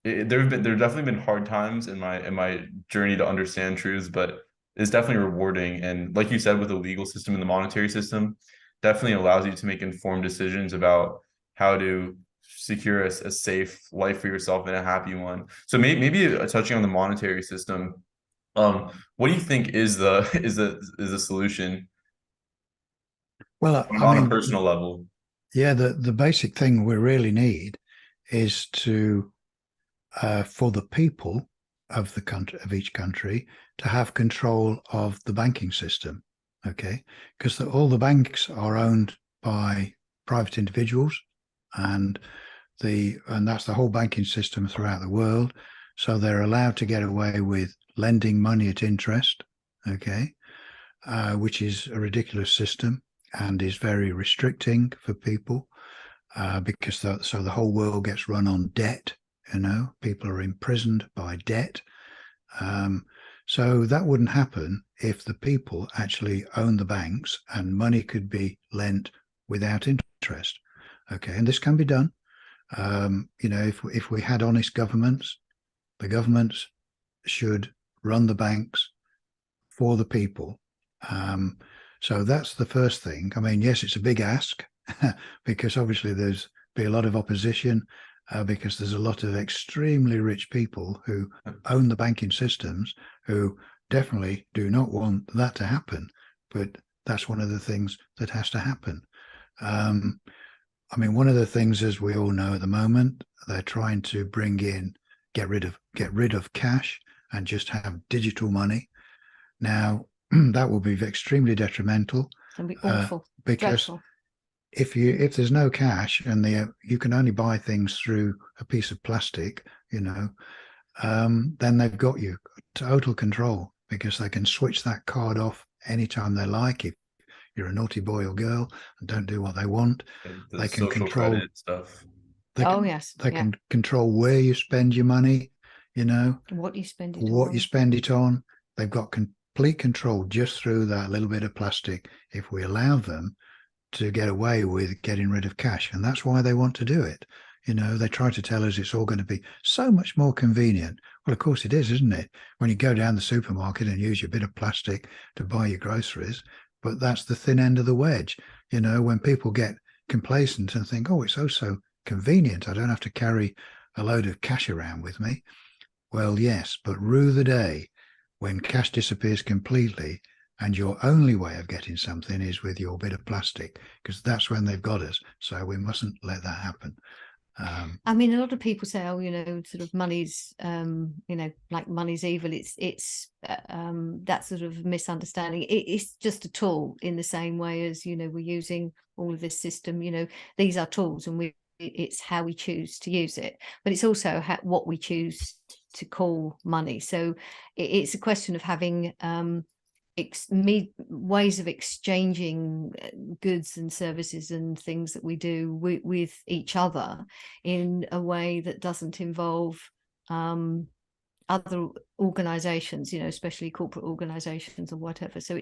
[SPEAKER 1] there have definitely been hard times in my journey to understand truths, but it's definitely rewarding. And like you said, with the legal system and the monetary system, definitely allows you to make informed decisions about how to secure a safe life for yourself and a happy one. So maybe touching on the monetary system, what do you think is the solution?
[SPEAKER 3] Well,
[SPEAKER 1] On a personal level?
[SPEAKER 3] Yeah, the basic thing we really need is to for the people of the country, of each country, to have control of the banking system. Okay, because all the banks are owned by private individuals, and that's the whole banking system throughout the world. So they're allowed to get away with lending money at interest, okay, which is a ridiculous system and is very restricting for people, because so the whole world gets run on debt. People are imprisoned by debt. So that wouldn't happen if the people actually own the banks and money could be lent without interest. Okay, and this can be done. If we had honest governments, the governments should run the banks for the people. So that's the first thing. I mean, yes, it's a big ask because obviously there's be a lot of opposition, because there's a lot of extremely rich people who own the banking systems who definitely do not want that to happen. But that's one of the things that has to happen. I mean, one of the things, as we all know at the moment, they're trying to get rid of cash and just have digital money. Now, that will be extremely detrimental.
[SPEAKER 2] It'll be awful,
[SPEAKER 3] because
[SPEAKER 2] dreadful.
[SPEAKER 3] if there's no cash and you can only buy things through a piece of plastic, then they've got you total control, because they can switch that card off anytime they like. If you're a naughty boy or girl and don't do what they want,
[SPEAKER 1] The
[SPEAKER 3] they can
[SPEAKER 1] social
[SPEAKER 3] control
[SPEAKER 1] credit stuff.
[SPEAKER 2] Yes.
[SPEAKER 3] They can control where you spend your money,
[SPEAKER 2] What you spend it
[SPEAKER 3] what
[SPEAKER 2] on.
[SPEAKER 3] you spend it on. They've got complete control just through that little bit of plastic, if we allow them to get away with getting rid of cash. And that's why they want to do it. They try to tell us it's all going to be so much more convenient. Well, of course it is, isn't it? When you go down the supermarket and use your bit of plastic to buy your groceries, but that's the thin end of the wedge. When people get complacent and think, oh, it's so convenient, I don't have to carry a load of cash around with me. Well, yes, but rue the day when cash disappears completely and your only way of getting something is with your bit of plastic, because that's when they've got us. So we mustn't let that happen.
[SPEAKER 2] I mean, a lot of people say, oh, sort of money's, like money's evil. It's that sort of misunderstanding. It's just a tool in the same way as, we're using all of this system. These are tools, and it's how we choose to use it. But it's also what we choose to call money. So it's a question of having ways of exchanging goods and services and things that we do with each other in a way that doesn't involve other organizations, especially corporate organizations or whatever. So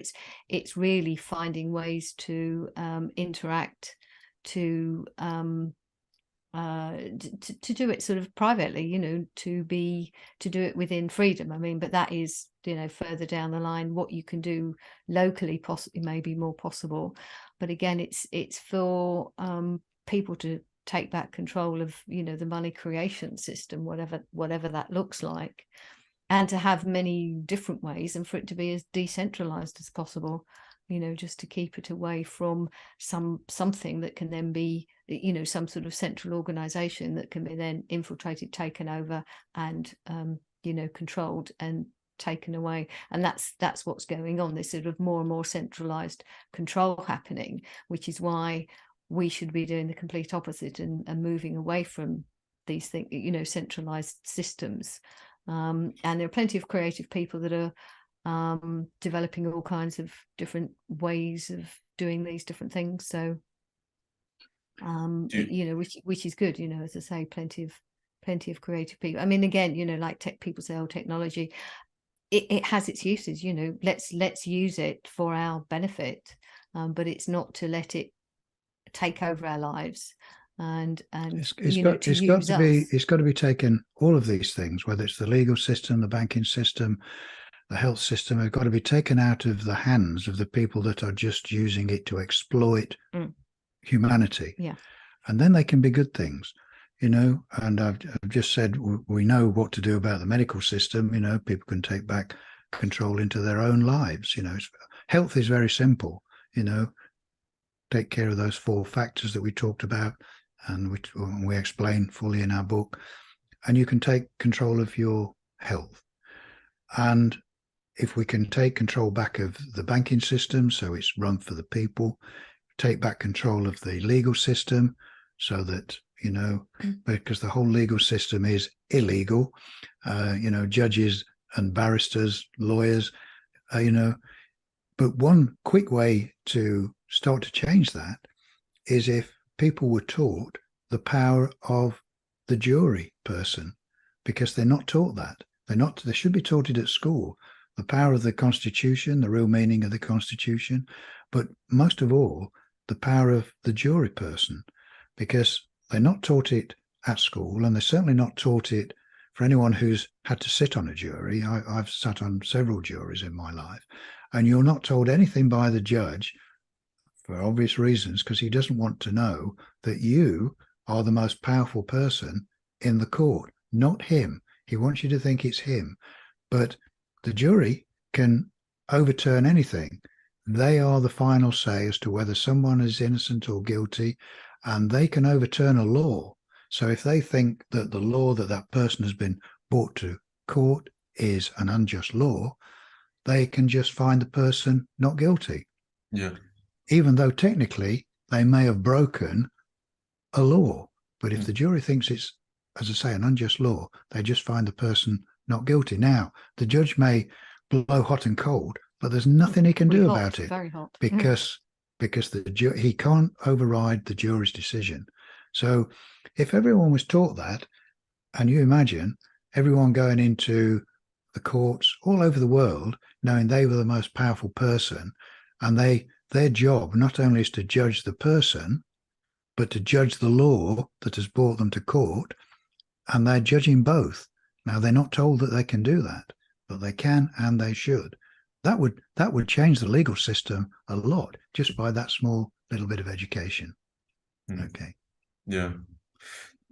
[SPEAKER 2] it's really finding ways to interact, to do it sort of privately, to do it within freedom. I mean, but that is, further down the line. What you can do locally possibly may be more possible, but again, it's for people to take back control of, the money creation system, whatever that looks like, and to have many different ways, and for it to be as decentralized as possible, just to keep it away from something that can then be, some sort of central organization that can be then infiltrated, taken over, and controlled and taken away. And that's what's going on, this sort of more and more centralized control happening, which is why we should be doing the complete opposite and moving away from these things, centralized systems. And there are plenty of creative people that are developing all kinds of different ways of doing these different things. So which is good, as I say, plenty of creative people. I mean, again, like people say, oh, technology, it has its uses, let's use it for our benefit, but it's not to let it take over our lives. And
[SPEAKER 3] it's got to be taken, all of these things, whether it's the legal system, the banking system, the health system, have got to be taken out of the hands of the people that are just using it to exploit humanity.
[SPEAKER 2] Yeah.
[SPEAKER 3] And then they can be good things, and I've just said we know what to do about the medical system. People can take back control into their own lives. Health is very simple. Take care of those 4 factors that we talked about and we explain fully in our book, and you can take control of your health. And if we can take control back of the banking system, so it's run for the people, take back control of the legal system so that, because the whole legal system is illegal, judges and barristers, lawyers, but one quick way to start to change that is if people were taught the power of the jury person, because they're not taught that. They should be taught it at school. The power of the Constitution, the real meaning of the Constitution, but most of all, the power of the jury person, because they're not taught it at school, and they're certainly not taught it for anyone who's had to sit on a jury. I've sat on several juries in my life, and you're not told anything by the judge for obvious reasons, because he doesn't want to know that you are the most powerful person in the court, not him. He wants you to think it's him. But the jury can overturn anything. They are the final say as to whether someone is innocent or guilty, and they can overturn a law. So if they think that the law that person has been brought to court is an unjust law, they can just find the person not guilty.
[SPEAKER 1] Yeah.
[SPEAKER 3] Even though technically they may have broken a law. But if the jury thinks it's, as I say, an unjust law, they just find the person not guilty. Now, the judge may blow hot and cold, but there's nothing he can do about it.
[SPEAKER 2] Very hot.
[SPEAKER 3] Because he can't override the jury's decision. So if everyone was taught that, and you imagine everyone going into the courts all over the world knowing they were the most powerful person, and their job not only is to judge the person, but to judge the law that has brought them to court, and they're judging both. Now, they're not told that they can do that, but they can and they should. That would change the legal system a lot just by that small little bit of education. Okay.
[SPEAKER 1] Yeah.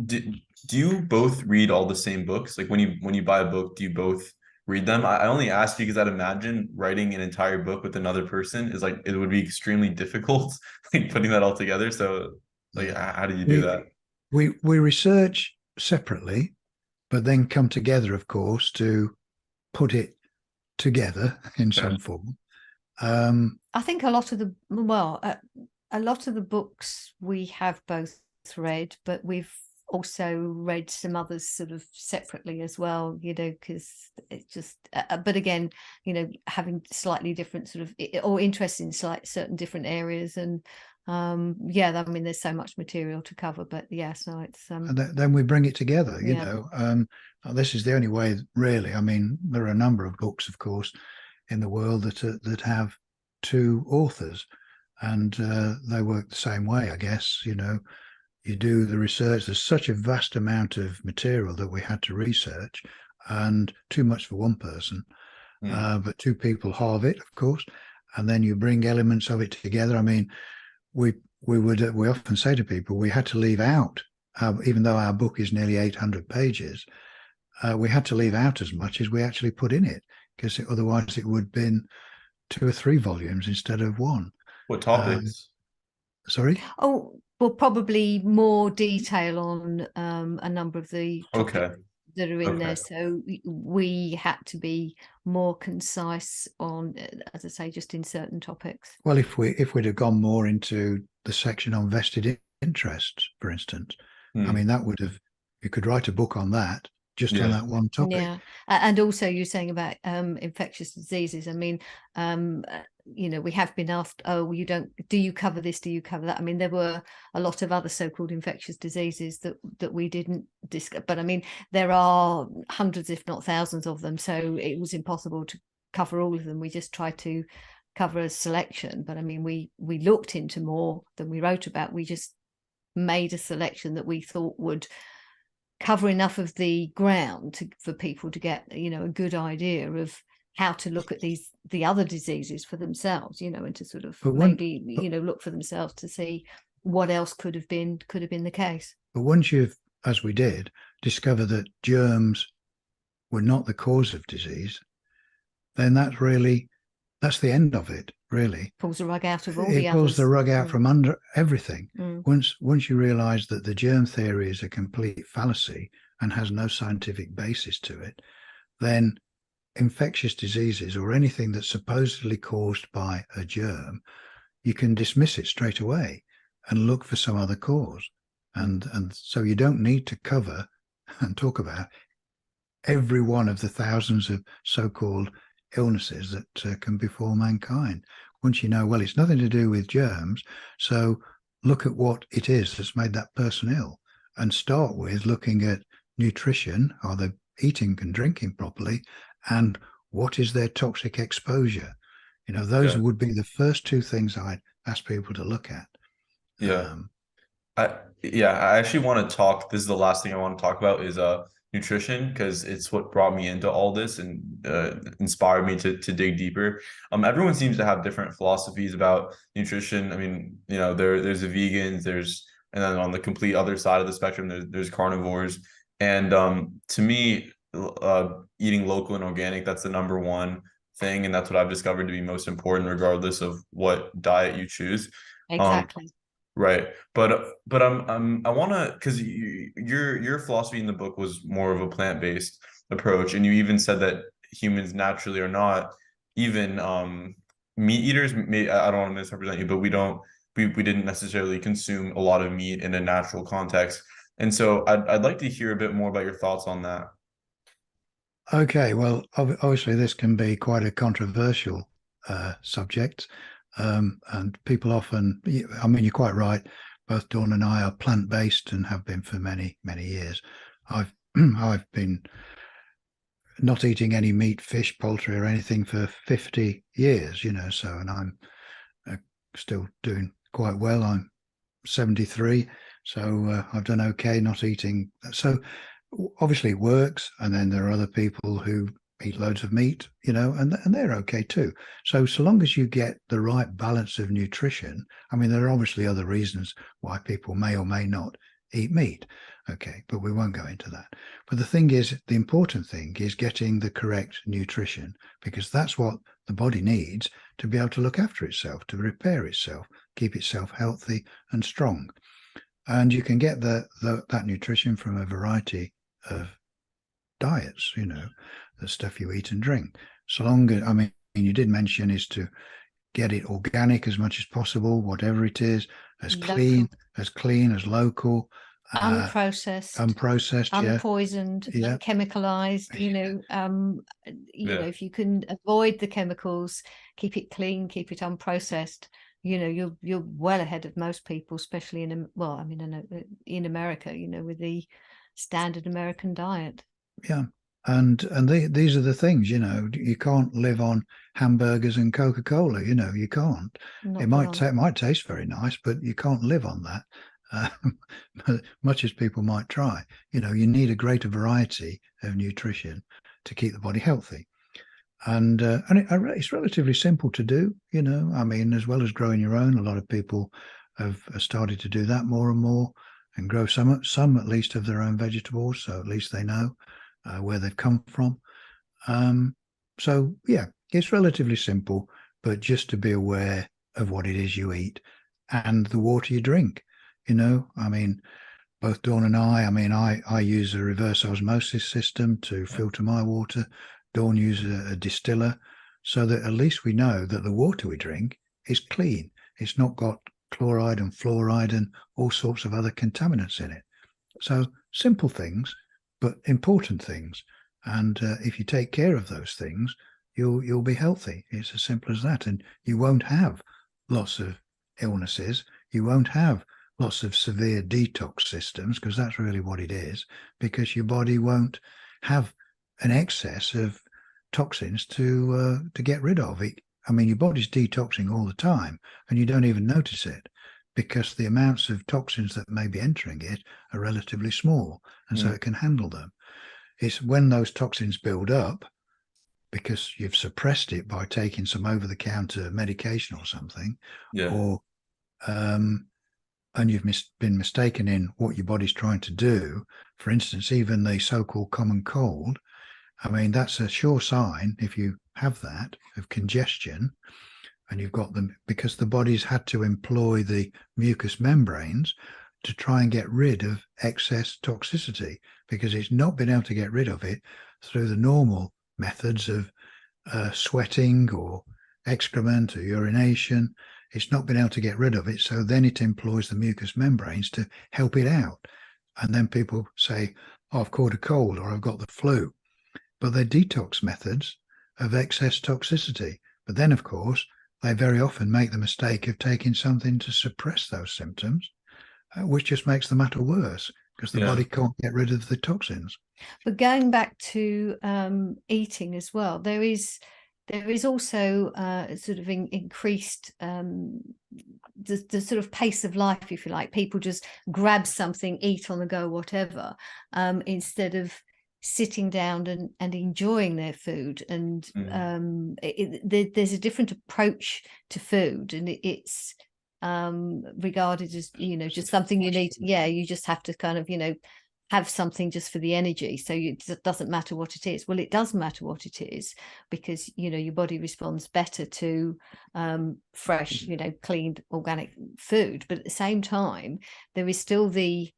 [SPEAKER 1] Do you both read all the same books? Like when you buy a book, do you both read them? I only ask you because I'd imagine writing an entire book with another person is like, it would be extremely difficult, like putting that all together. So like, how do you do that?
[SPEAKER 3] We research separately, but then come together, of course, to put it together in some form.
[SPEAKER 2] I think a lot of the books we have both read, but we've also read some others sort of separately as well, because it's just but again, having slightly different sort of or interest in certain different areas, and there's so much material to cover, but so it's
[SPEAKER 3] and then we bring it together. This is the only way, really. I mean, there are a number of books, of course, in the world that have two authors, and they work the same way, I guess. You do the research. There's such a vast amount of material that we had to research, and too much for one person. But two people halve it, of course, and then you bring elements of it together. I mean, we often say to people, we had to leave out, even though our book is nearly 800 pages, we had to leave out as much as we actually put in it, because otherwise it would have been 2 or 3 volumes instead of one.
[SPEAKER 1] What topics?
[SPEAKER 3] Sorry?
[SPEAKER 2] Oh, well, probably more detail on a number of the topics that are in there. So we had to be more concise on, as I say, just in certain topics.
[SPEAKER 3] Well, if we'd have gone more into the section on vested interests, for instance, I mean, that would have, you could write a book on that, just on that one topic.
[SPEAKER 2] Yeah, and also you're saying about infectious diseases. I mean, we have been asked, do you cover this? Do you cover that? I mean, there were a lot of other so-called infectious diseases that we didn't discuss, but I mean, there are hundreds, if not thousands of them. So it was impossible to cover all of them. We just tried to cover a selection, but I mean, we looked into more than we wrote about. We just made a selection that we thought would cover enough of the ground for people to get a good idea of how to look at the other diseases for themselves, and to sort of look for themselves to see what else could have been the case.
[SPEAKER 3] But once you've, as we did, discover that germs were not the cause of disease, then that's the end of it, really.
[SPEAKER 2] Pulls the rug out of all the others. It
[SPEAKER 3] pulls the rug out from under everything. Once you realize that the germ theory is a complete fallacy and has no scientific basis to it, then infectious diseases or anything that's supposedly caused by a germ, you can dismiss it straight away and look for some other cause. And so you don't need to cover and talk about every one of the thousands of so-called illnesses that can befall mankind. Once you know, well, it's nothing to do with germs, so look at what it is that's made that person ill, and start with looking at nutrition. Are they eating and drinking properly? And what is their toxic exposure? You know, those
[SPEAKER 1] Yeah.
[SPEAKER 3] would be the first two things I'd ask people to look at.
[SPEAKER 1] Yeah. I actually want to talk. This is the last thing I want to talk about is nutrition, because it's what brought me into all this and inspired me to dig deeper. Everyone seems to have different philosophies about nutrition. I mean, you know, there's the vegans, and then on the complete other side of the spectrum, there's carnivores. And to me, eating local and organic, that's the number one thing, and that's what I've discovered to be most important, regardless of what diet you choose. Um,
[SPEAKER 2] Exactly.
[SPEAKER 1] Right. But I want to, because your philosophy in the book was more of a plant-based approach, and you even said that humans naturally are not even meat eaters. I don't want to misrepresent you, but we didn't necessarily consume a lot of meat in a natural context. And so I'd like to hear a bit more about your thoughts on that.
[SPEAKER 3] Okay, well, obviously this can be quite a controversial subject, and people often, I mean, you're quite right. Both Dawn and I are plant-based and have been for many, many years. I've I've been not eating any meat, fish, poultry, or anything for 50 years, you know. So, and I'm uh, still doing quite well. I'm 73, so I've done okay not eating. So obviously it works, and then there are other people who eat loads of meat, you know, and they're okay too. So long as you get the right balance of nutrition, I mean, there are obviously other reasons why people may or may not eat meat. Okay, but we won't go into that. But the thing is, the important thing is getting the correct nutrition, because that's what the body needs to be able to look after itself, to repair itself, keep itself healthy and strong. And you can get that nutrition from a variety of diets, you know, the stuff you eat and drink. So long as, I mean, you did mention is to get it organic as much as possible, whatever it is,
[SPEAKER 2] Local,
[SPEAKER 3] as clean as local,
[SPEAKER 2] unprocessed,
[SPEAKER 3] unprocessed. Yeah,
[SPEAKER 2] unpoisoned,
[SPEAKER 3] yeah,
[SPEAKER 2] unchemicalized,
[SPEAKER 1] Yeah.
[SPEAKER 2] if you can avoid the chemicals, keep it clean, keep it unprocessed, you're well ahead of most people, especially in America, with the standard American diet.
[SPEAKER 3] yeah. And these are the things, you know, you can't live on hamburgers and Coca-Cola, you know, you can't. It
[SPEAKER 2] Not for long.
[SPEAKER 3] might taste very nice, but you can't live on that. Much as people might try, you know, you need a greater variety of nutrition to keep the body healthy. It's relatively simple to do, you know. I mean, as well as growing your own, a lot of people have started to do that more and more, and grow some at least of their own vegetables, so at least they know where they've come from. So yeah, it's relatively simple, but just to be aware of what it is you eat and the water you drink. You know, I mean, both Dawn and I mean, I use a reverse osmosis system to filter my water. Dawn uses a distiller, so that at least we know that the water we drink is clean. It's not got chloride and fluoride and all sorts of other contaminants in it. So simple things, but important things. And if you take care of those things, you'll be healthy. It's as simple as that, and you won't have lots of illnesses. You won't have lots of severe detox systems, because that's really what it is, because your body won't have an excess of toxins to get rid of it. I mean, your body's detoxing all the time, and you don't even notice it, because the amounts of toxins that may be entering it are relatively small, and so
[SPEAKER 1] Mm.
[SPEAKER 3] it can handle them. It's when those toxins build up, because you've suppressed it by taking some over-the-counter medication or something,
[SPEAKER 1] Yeah.
[SPEAKER 3] or and you've been mistaken in what your body's trying to do. For instance, even the so-called common cold, I mean, that's a sure sign, if you have that, of congestion, and you've got them, because the body's had to employ the mucous membranes to try and get rid of excess toxicity, because it's not been able to get rid of it through the normal methods of sweating or excrement or urination. it's not been able to get rid of it. So then it employs the mucous membranes to help it out. And then people say, oh, I've caught a cold or I've got the flu. But they're detox methods of excess toxicity. But then, of course, they very often make the mistake of taking something to suppress those symptoms, which just makes the matter worse because the body can't get rid of the toxins.
[SPEAKER 2] But going back to eating as well, there is also sort of increased the sort of pace of life, if you like. People just grab something, eat on the go, whatever, instead of sitting down and enjoying their food. And there's a different approach to food, and it's regarded as, just something you need. You just have to kind of, have something just for the energy. So it doesn't matter what it is. Well, it does matter what it is, because your body responds better to fresh, clean organic food. But at the same time, there is still the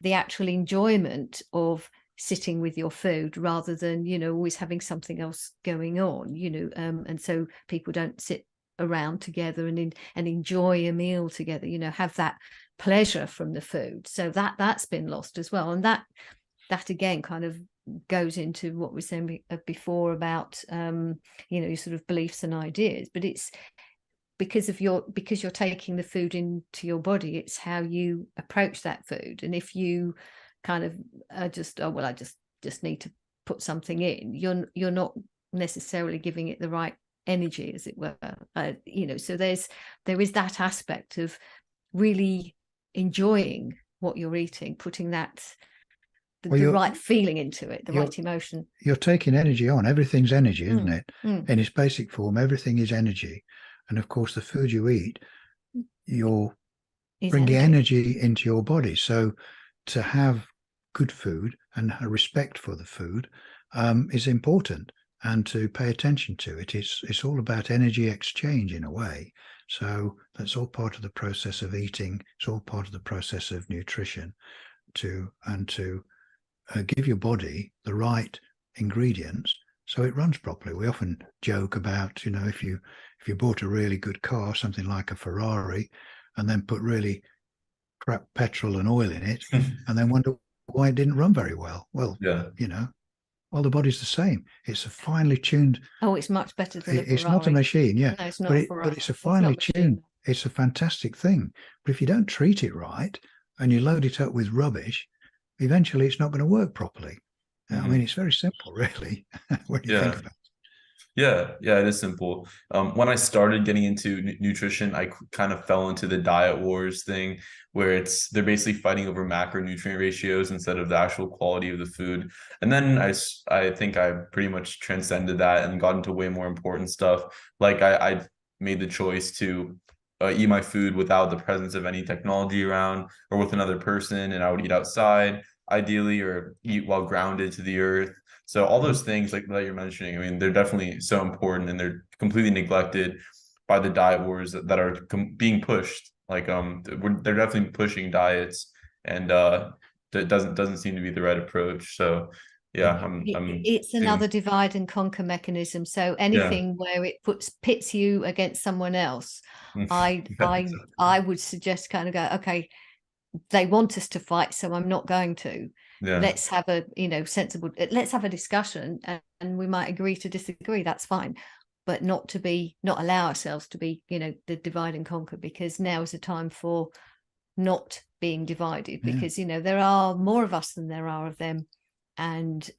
[SPEAKER 2] actual enjoyment of sitting with your food, rather than always having something else going on. And so people don't sit around together and enjoy a meal together, have that pleasure from the food. So that's been lost as well. And that again kind of goes into what we were saying before about your sort of beliefs and ideas. But it's because you're taking the food into your body, it's how you approach that food. And if you kind of I just need to put something in, you're not necessarily giving it the right energy, as it were. So there is that aspect of really enjoying what you're eating, putting that the right feeling into it, the right emotion.
[SPEAKER 3] You're taking energy on. Everything's energy, isn't it? In its basic form, everything is energy. And of course, the food you eat, you're bringing energy into your body. So to have good food and a respect for the food is important, and to pay attention to it. It's all about energy exchange in a way. So that's all part of the process of eating. It's all part of the process of nutrition, to give your body the right ingredients so it runs properly. We often joke about, if you bought a really good car, something like a Ferrari, and then put really crap petrol and oil in it, and then wonder why it didn't run very well. Well, well, the body's the same. It's a finely tuned.
[SPEAKER 2] Oh, it's much better than a Ferrari.
[SPEAKER 3] It's not a machine,
[SPEAKER 2] No, it's not
[SPEAKER 3] but it's a finely tuned. It's a fantastic thing. But if you don't treat it right and you load it up with rubbish, eventually it's not going to work properly. I mean, it's very simple, really, when you think about it.
[SPEAKER 1] Yeah, it is simple. When I started getting into nutrition, I kind of fell into the diet wars thing, where they're basically fighting over macronutrient ratios instead of the actual quality of the food. And then I think I pretty much transcended that and got into way more important stuff. Like I made the choice to eat my food without the presence of any technology around, or with another person, and I would eat outside ideally, or eat while grounded to the earth. So all those things like that you're mentioning, I mean, they're definitely so important, and they're completely neglected by the diet wars that are being pushed. Like they're definitely pushing diets, and that doesn't seem to be the right approach. So yeah,
[SPEAKER 2] it's another divide and conquer mechanism. So anything where it pits you against someone else, I would suggest kind of go, okay, they want us to fight, so I'm not going to. Let's have a sensible, let's have a discussion, and we might agree to disagree. That's fine, but not allow ourselves to be the divide and conquer, because now is the time for not being divided, because there are more of us than there are of them, and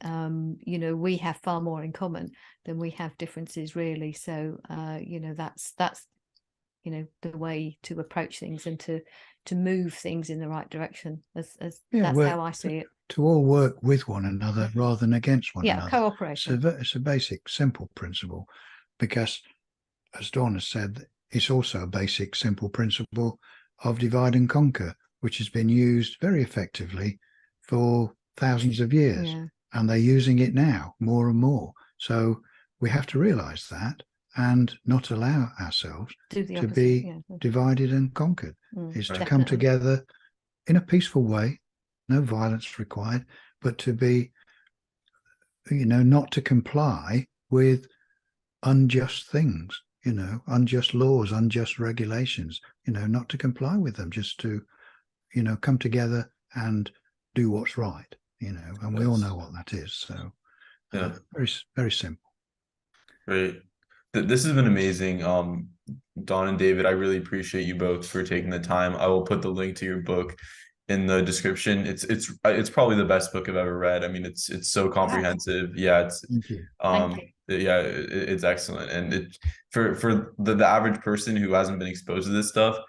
[SPEAKER 2] we have far more in common than we have differences, really. So that's the way to approach things, and to move things in the right direction. That's how I see it.
[SPEAKER 3] To all work with one another rather than against one another.
[SPEAKER 2] Cooperation.
[SPEAKER 3] It's a basic, simple principle, because, as Dawn has said, it's also a basic, simple principle of divide and conquer, which has been used very effectively for thousands of years, and they're using it now more and more. So we have to realize that, and not allow ourselves to be divided and conquered. Is to come together in a peaceful way, no violence required, but to be, not to comply with unjust things. unjust laws, unjust regulations, not to comply with them, just to, come together and do what's right, and we all
[SPEAKER 1] Yes.
[SPEAKER 3] know what that is. So
[SPEAKER 1] Yeah.
[SPEAKER 3] very, very simple.
[SPEAKER 1] Great. This has been amazing. Don and David, I really appreciate you both for taking the time. I will put the link to your book in the description. It's probably the best book I've ever read. I mean, it's so comprehensive. Yeah,
[SPEAKER 3] Thank you.
[SPEAKER 2] Thank you.
[SPEAKER 1] yeah, it's excellent. And for the average person who hasn't been exposed to this stuff,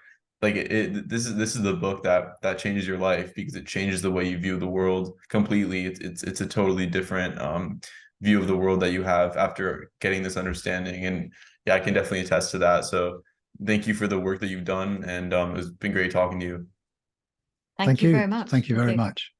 [SPEAKER 1] like this is the book that changes your life, because it changes the way you view the world completely. It's a totally different view of the world that you have after getting this understanding. And yeah, I can definitely attest to that. So thank you for the work that you've done, and it's been great talking to you.
[SPEAKER 2] Thank you very much.
[SPEAKER 3] Thank you very much.